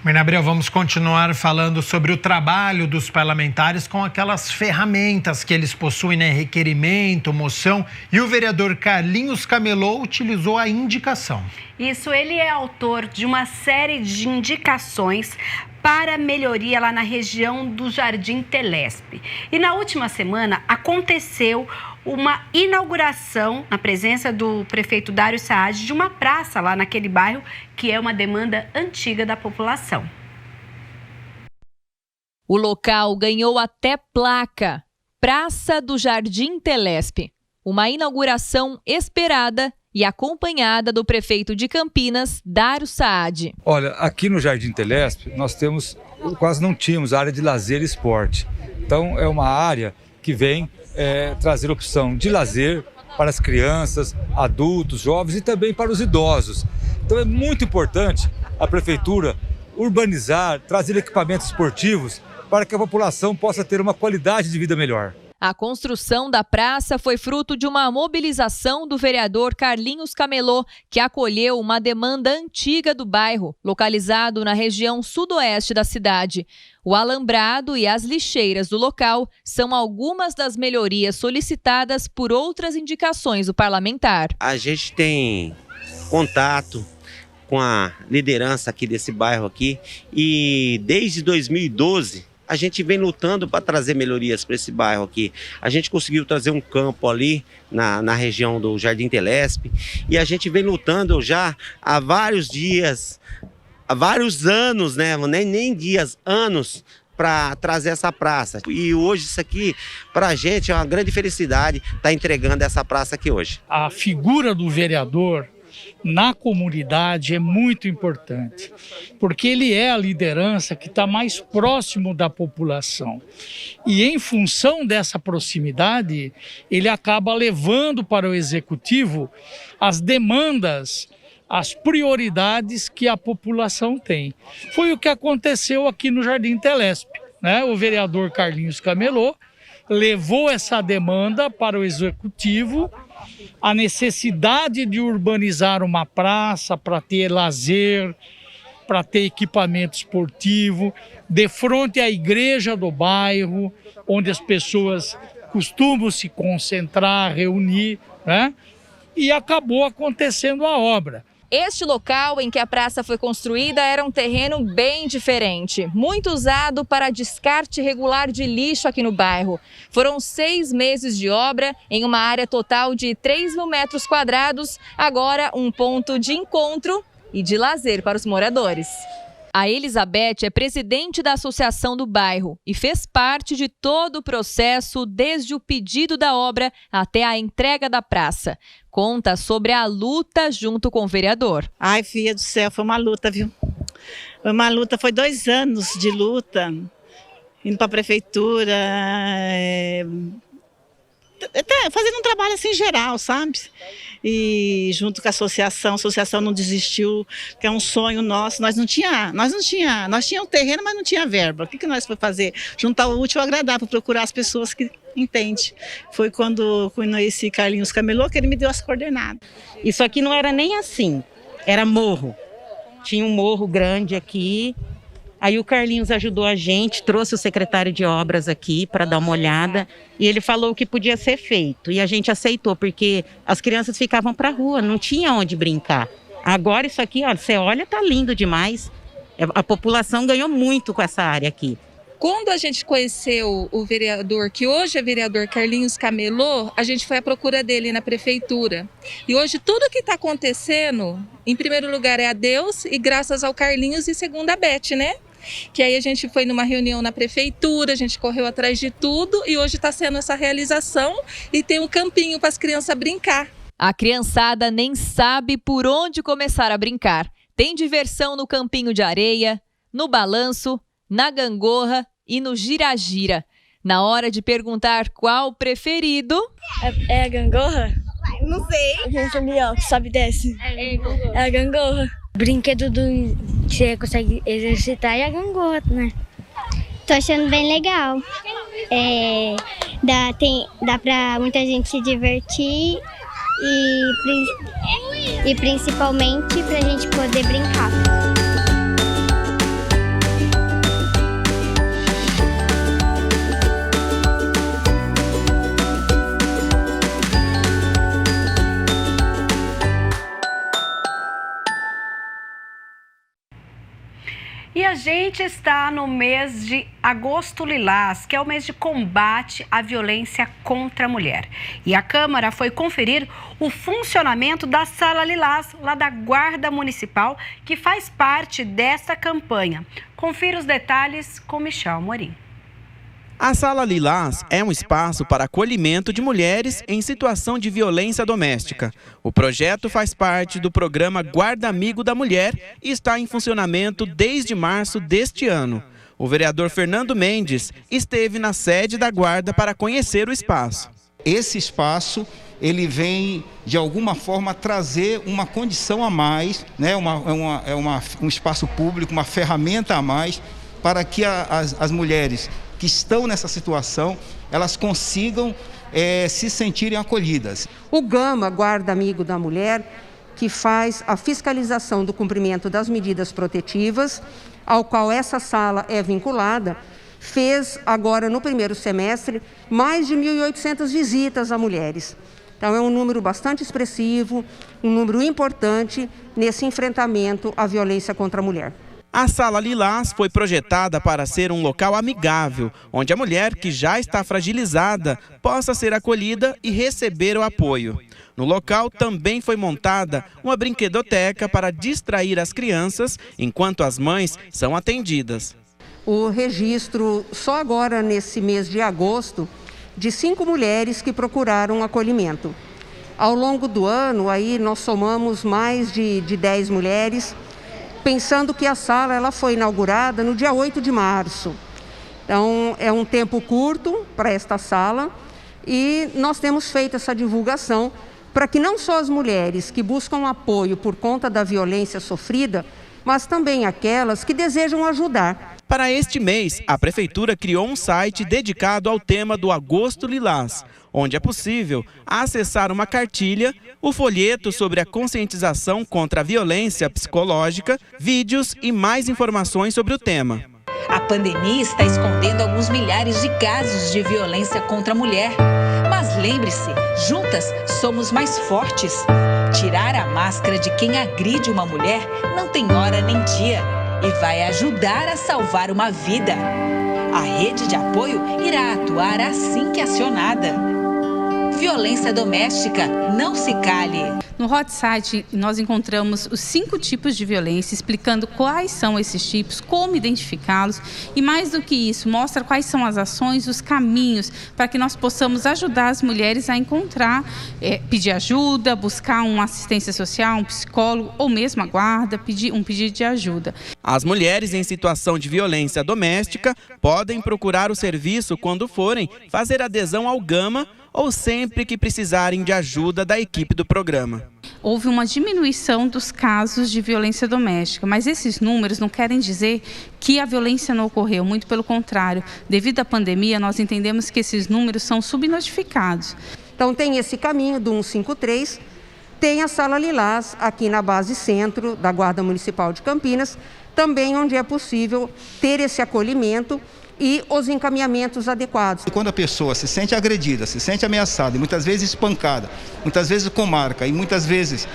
Mirna Abreu, vamos continuar falando sobre o trabalho dos parlamentares com aquelas ferramentas que eles possuem, né? Requerimento, moção, e o vereador Carlinhos Camelot utilizou a indicação. Isso, ele é autor de uma série de indicações para melhoria lá na região do Jardim Telespe. E na última semana aconteceu uma inauguração, na presença do prefeito Dário Saad, de uma praça lá naquele bairro, que é uma demanda antiga da população. O local ganhou até placa, Praça do Jardim Telespe. Uma inauguração esperada e acompanhada do prefeito de Campinas, Dário Saad. Olha, aqui no Jardim Telespe, quase não tínhamos área de lazer e esporte. Então, é uma área que vem trazer opção de lazer para as crianças, adultos, jovens e também para os idosos. Então, é muito importante a prefeitura urbanizar, trazer equipamentos esportivos para que a população possa ter uma qualidade de vida melhor. A construção da praça foi fruto de uma mobilização do vereador Carlinhos Camelot, que acolheu uma demanda antiga do bairro, localizado na região sudoeste da cidade. O alambrado e as lixeiras do local são algumas das melhorias solicitadas por outras indicações do parlamentar. A gente tem contato com a liderança aqui desse bairro aqui e desde 2012 a gente vem lutando para trazer melhorias para esse bairro aqui. A gente conseguiu trazer um campo ali na região do Jardim Telespe e a gente vem lutando já há vários dias, há vários anos, né? Nem dias, anos, para trazer essa praça. E hoje isso aqui, para a gente, é uma grande felicidade estar entregando essa praça aqui hoje. A figura do vereador na comunidade é muito importante, porque ele é a liderança que está mais próximo da população. E em função dessa proximidade, ele acaba levando para o executivo as demandas, as prioridades que a população tem. Foi o que aconteceu aqui no Jardim Telesp, né? O vereador Carlinhos Camelô levou essa demanda para o executivo, a necessidade de urbanizar uma praça para ter lazer, para ter equipamento esportivo, de frente à igreja do bairro, onde as pessoas costumam se concentrar, reunir, né? E acabou acontecendo a obra. Este local em que a praça foi construída era um terreno bem diferente, muito usado para descarte regular de lixo aqui no bairro. Foram 6 meses de obra em uma área total de 3.000 metros quadrados, agora um ponto de encontro e de lazer para os moradores. A Elizabeth é presidente da associação do bairro e fez parte de todo o processo, desde o pedido da obra até a entrega da praça. Conta sobre a luta junto com o vereador. Ai, filha do céu, foi uma luta, viu? Foi uma luta, foi 2 anos de luta, indo para a prefeitura, fazendo um trabalho assim geral, sabe? E junto com a associação não desistiu, que é um sonho nosso. Nós tínhamos um terreno, mas não tinha verba. O que nós fomos fazer? Juntar o útil ao agradável, procurar as pessoas que entendem. Foi quando esse Carlinhos Camelô que ele me deu as coordenadas. Isso aqui não era nem assim, era morro. Tinha um morro grande aqui. Aí o Carlinhos ajudou a gente, trouxe o secretário de obras aqui para dar uma olhada e ele falou o que podia ser feito. E a gente aceitou, porque as crianças ficavam para a rua, não tinha onde brincar. Agora isso aqui, ó, você olha, tá lindo demais. A população ganhou muito com essa área aqui. Quando a gente conheceu o vereador, que hoje é vereador Carlinhos Camelô, a gente foi à procura dele na prefeitura. E hoje tudo que está acontecendo, em primeiro lugar é a Deus e graças ao Carlinhos e segundo a Beth, né? Que aí a gente foi numa reunião na prefeitura, a gente correu atrás de tudo e hoje está sendo essa realização e tem um campinho para as crianças brincar. A criançada nem sabe por onde começar a brincar. Tem diversão no campinho de areia, no balanço, na gangorra e no gira-gira. Na hora de perguntar qual o preferido... É a gangorra? Não sei. Aquele ali, ó, que sobe e desce. É a gangorra. Brinquedo que você consegue exercitar é a gangorra, né? Tô achando bem legal. Dá pra muita gente se divertir e principalmente pra gente poder brincar. E a gente está no mês de Agosto Lilás, que é o mês de combate à violência contra a mulher. E a Câmara foi conferir o funcionamento da Sala Lilás, lá da Guarda Municipal, que faz parte desta campanha. Confira os detalhes com Michel Amorim. A Sala Lilás é um espaço para acolhimento de mulheres em situação de violência doméstica. O projeto faz parte do programa Guarda Amigo da Mulher e está em funcionamento desde março deste ano. O vereador Fernando Mendes esteve na sede da Guarda para conhecer o espaço. Esse espaço, ele vem, de alguma forma, trazer uma condição a mais, né? Um espaço público, uma ferramenta a mais, para que as mulheres que estão nessa situação, elas consigam se sentirem acolhidas. O GAMA, Guarda Amigo da Mulher, que faz a fiscalização do cumprimento das medidas protetivas, ao qual essa sala é vinculada, fez agora no primeiro semestre mais de 1.800 visitas a mulheres. Então é um número bastante expressivo, um número importante nesse enfrentamento à violência contra a mulher. A Sala Lilás foi projetada para ser um local amigável, onde a mulher que já está fragilizada possa ser acolhida e receber o apoio. No local também foi montada uma brinquedoteca para distrair as crianças enquanto as mães são atendidas. o registro, só agora nesse mês de agosto, de 5 mulheres que procuraram acolhimento. Ao longo do ano, aí nós somamos mais de 10 mulheres, pensando que a sala ela foi inaugurada no dia 8 de março. Então, é um tempo curto para esta sala e nós temos feito essa divulgação para que não só as mulheres que buscam apoio por conta da violência sofrida, mas também aquelas que desejam ajudar. Para este mês, a Prefeitura criou um site dedicado ao tema do Agosto Lilás, onde é possível acessar uma cartilha, o folheto sobre a conscientização contra a violência psicológica, vídeos e mais informações sobre o tema. A pandemia está escondendo alguns milhares de casos de violência contra a mulher. Mas lembre-se, juntas somos mais fortes. Tirar a máscara de quem agride uma mulher não tem hora nem dia e vai ajudar a salvar uma vida. A rede de apoio irá atuar assim que acionada. Violência doméstica, não se cale. No hot site, nós encontramos os 5 tipos de violência, explicando quais são esses tipos, como identificá-los e, mais do que isso, mostra quais são as ações, os caminhos para que nós possamos ajudar as mulheres a encontrar, pedir ajuda, buscar uma assistência social, um psicólogo ou mesmo a guarda, pedir um pedido de ajuda. As mulheres em situação de violência doméstica podem procurar o serviço quando forem fazer adesão ao Gama ou sempre que precisarem de ajuda da equipe do programa. Houve uma diminuição dos casos de violência doméstica, mas esses números não querem dizer que a violência não ocorreu, muito pelo contrário. Devido à pandemia, nós entendemos que esses números são subnotificados. Então tem esse caminho do 153, tem a Sala Lilás aqui na base centro da Guarda Municipal de Campinas, também onde é possível ter esse acolhimento e os encaminhamentos adequados. Quando a pessoa se sente agredida, se sente ameaçada, e muitas vezes espancada, muitas vezes com marca e muitas vezes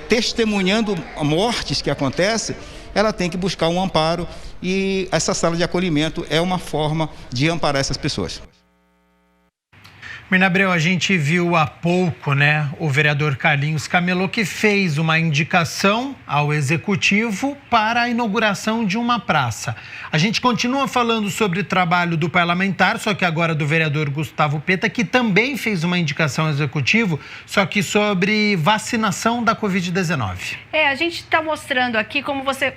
testemunhando mortes que acontecem, ela tem que buscar um amparo e essa sala de acolhimento é uma forma de amparar essas pessoas. Mirna Abreu, a gente viu há pouco, né, o vereador Carlinhos Camelot, que fez uma indicação ao executivo para a inauguração de uma praça. A gente continua falando sobre o trabalho do parlamentar, só que agora do vereador Gustavo Peta, que também fez uma indicação ao executivo, só que sobre vacinação da Covid-19. A gente está mostrando aqui, como você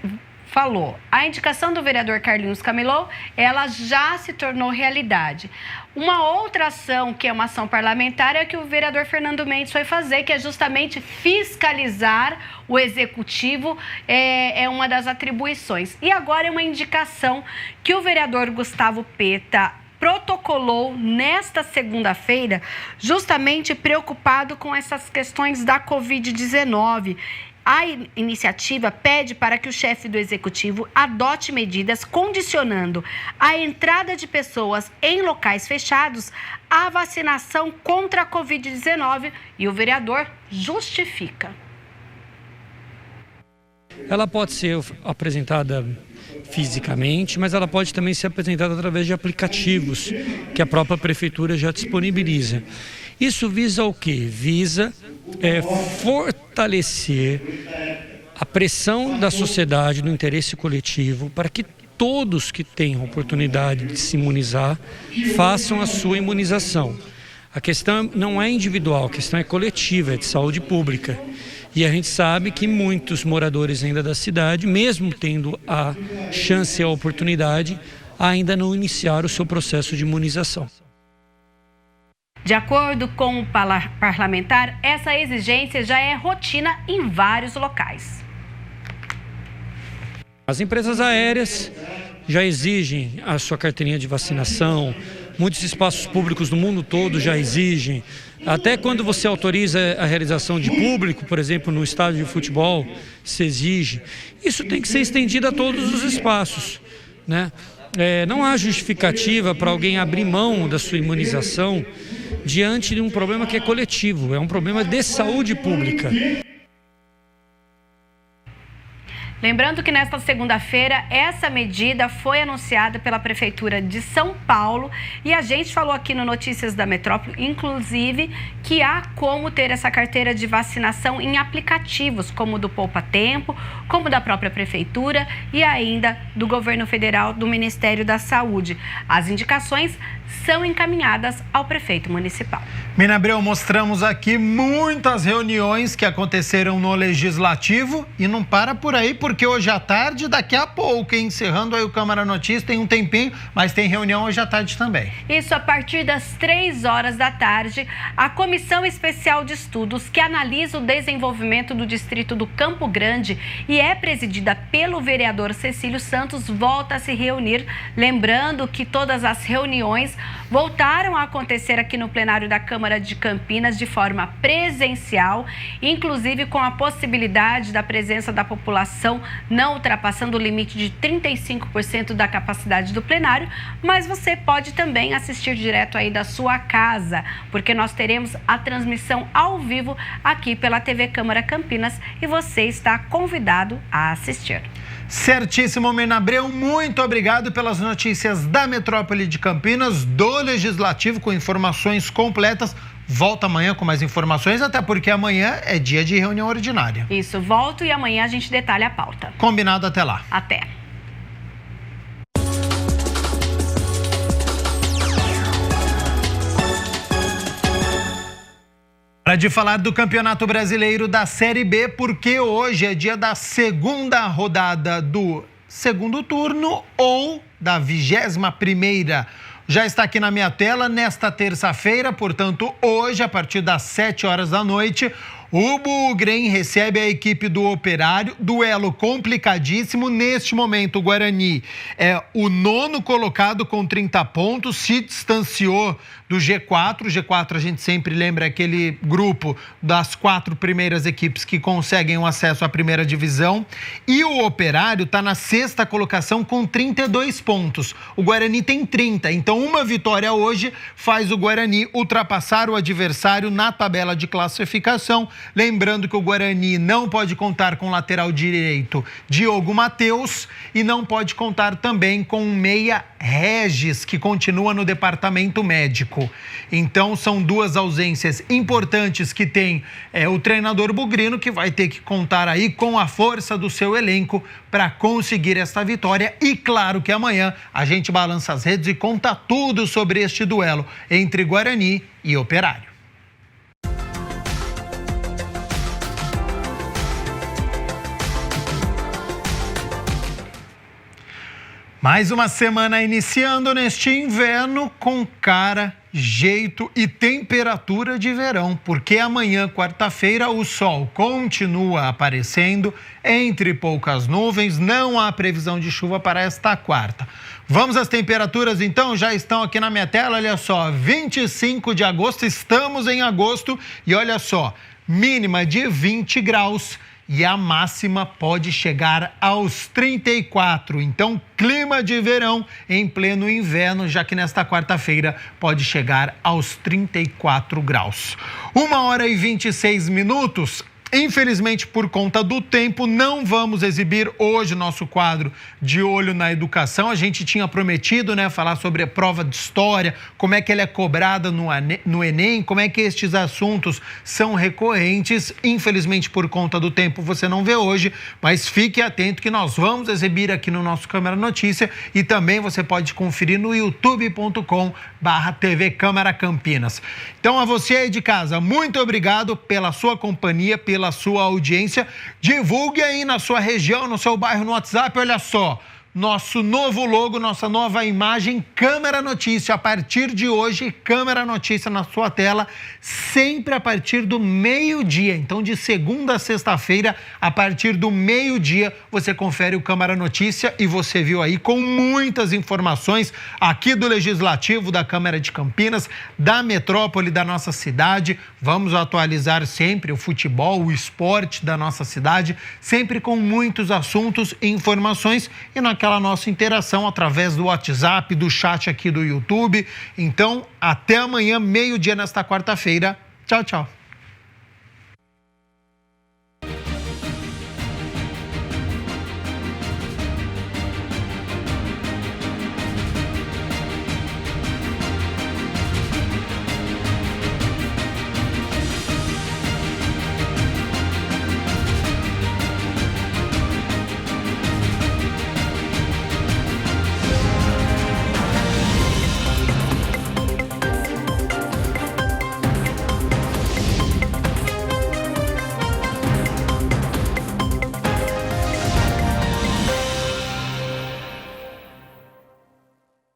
falou, a indicação do vereador Carlinhos Camelot, ela já se tornou realidade. Uma outra ação, que é uma ação parlamentar, é que o vereador Fernando Mendes foi fazer, que é justamente fiscalizar o executivo, é uma das atribuições. E agora é uma indicação que o vereador Gustavo Peta protocolou nesta segunda-feira, justamente preocupado com essas questões da Covid-19. A iniciativa pede para que o chefe do executivo adote medidas condicionando a entrada de pessoas em locais fechados à vacinação contra a Covid-19 e o vereador justifica. Ela pode ser apresentada fisicamente, mas ela pode também ser apresentada através de aplicativos que a própria prefeitura já disponibiliza. Isso visa o quê? Visa fortalecer a pressão da sociedade no interesse coletivo para que todos que tenham oportunidade de se imunizar façam a sua imunização. A questão não é individual, a questão é coletiva, é de saúde pública. E a gente sabe que muitos moradores ainda da cidade, mesmo tendo a chance e a oportunidade, ainda não iniciaram o seu processo de imunização. De acordo com o parlamentar, essa exigência já é rotina em vários locais. As empresas aéreas já exigem a sua carteirinha de vacinação, muitos espaços públicos do mundo todo já exigem. Até quando você autoriza a realização de público, por exemplo, no estádio de futebol, se exige. Isso tem que ser estendido a todos os espaços, né? Não há justificativa para alguém abrir mão da sua imunização diante de um problema que é coletivo, é um problema de saúde pública. Lembrando que nesta segunda-feira, essa medida foi anunciada pela Prefeitura de São Paulo e a gente falou aqui no Notícias da Metrópole, inclusive, que há como ter essa carteira de vacinação em aplicativos, como o do Poupa Tempo, como da própria Prefeitura e ainda do Governo Federal, do Ministério da Saúde. As indicações são encaminhadas ao prefeito municipal. Mina Abreu, mostramos aqui muitas reuniões que aconteceram no Legislativo e não para por aí, porque hoje à tarde, daqui a pouco, encerrando aí o Câmara Notícias, tem um tempinho, mas tem reunião hoje à tarde também. Isso, a partir das 3 horas da tarde, a Comissão Especial de Estudos, que analisa o desenvolvimento do distrito do Campo Grande e é presidida pelo vereador Cecílio Santos, volta a se reunir. Lembrando que todas as reuniões voltaram a acontecer aqui no plenário da Câmara de Campinas de forma presencial, inclusive com a possibilidade da presença da população não ultrapassando o limite de 35% da capacidade do plenário, mas você pode também assistir direto aí da sua casa, porque nós teremos a transmissão ao vivo aqui pela TV Câmara Campinas e você está convidado a assistir. Certíssimo, Mina Abreu, muito obrigado pelas notícias da Metrópole de Campinas, do Legislativo, com informações completas. Volta amanhã com mais informações, até porque amanhã é dia de reunião ordinária. Isso, volto e amanhã a gente detalha a pauta. Combinado, até lá. Até. Hora de falar do Campeonato Brasileiro da Série B, porque hoje é dia da segunda rodada do segundo turno ou da 21ª. Já está aqui na minha tela, nesta terça-feira, portanto, hoje, a partir das 7 horas da noite, o Bugrem recebe a equipe do Operário, duelo complicadíssimo. Neste momento, o Guarani é o 9º colocado com 30 pontos, se distanciou do G4. O G4, a gente sempre lembra, aquele grupo das 4 primeiras equipes que conseguem o acesso à primeira divisão. E o Operário está na 6ª colocação com 32 pontos. O Guarani tem 30, então uma vitória hoje faz o Guarani ultrapassar o adversário na tabela de classificação. Lembrando que o Guarani não pode contar com o lateral direito Diogo Matheus e não pode contar também com o meia Regis, que continua no departamento médico. Então são duas ausências importantes que tem o treinador bugrino, que vai ter que contar aí com a força do seu elenco para conseguir esta vitória. E claro que amanhã a gente balança as redes e conta tudo sobre este duelo entre Guarani e Operário. Mais uma semana iniciando neste inverno com cara, jeito e temperatura de verão, porque amanhã, quarta-feira, o sol continua aparecendo entre poucas nuvens, não há previsão de chuva para esta quarta. Vamos às temperaturas então, já estão aqui na minha tela, olha só, 25 de agosto, estamos em agosto e olha só, mínima de 20 graus. E a máxima pode chegar aos 34. Então, clima de verão em pleno inverno, já que nesta quarta-feira pode chegar aos 34 graus. 1h26. Infelizmente, por conta do tempo, não vamos exibir hoje o nosso quadro de Olho na Educação. A gente tinha prometido, falar sobre a prova de história, como é que ela é cobrada no Enem, como é que estes assuntos são recorrentes. Infelizmente, por conta do tempo, você não vê hoje, mas fique atento que nós vamos exibir aqui no nosso Câmara Notícia e também você pode conferir no youtube.com/TV Câmara Campinas. Então, a você aí de casa, muito obrigado pela sua companhia, pela sua audiência. Divulgue aí na sua região, no seu bairro, no WhatsApp. Olha só, nosso novo logo, nossa nova imagem, Câmara Notícia. A partir de hoje, Câmara Notícia na sua tela, sempre a partir do meio-dia. Então, de segunda a sexta-feira, a partir do meio-dia, você confere o Câmara Notícia e você viu aí com muitas informações aqui do Legislativo, da Câmara de Campinas, da metrópole da nossa cidade. Vamos atualizar sempre o futebol, o esporte da nossa cidade, sempre com muitos assuntos e informações e naquela nossa interação através do WhatsApp, do chat aqui do YouTube. Então, até amanhã, meio-dia nesta quarta-feira. Tchau, tchau.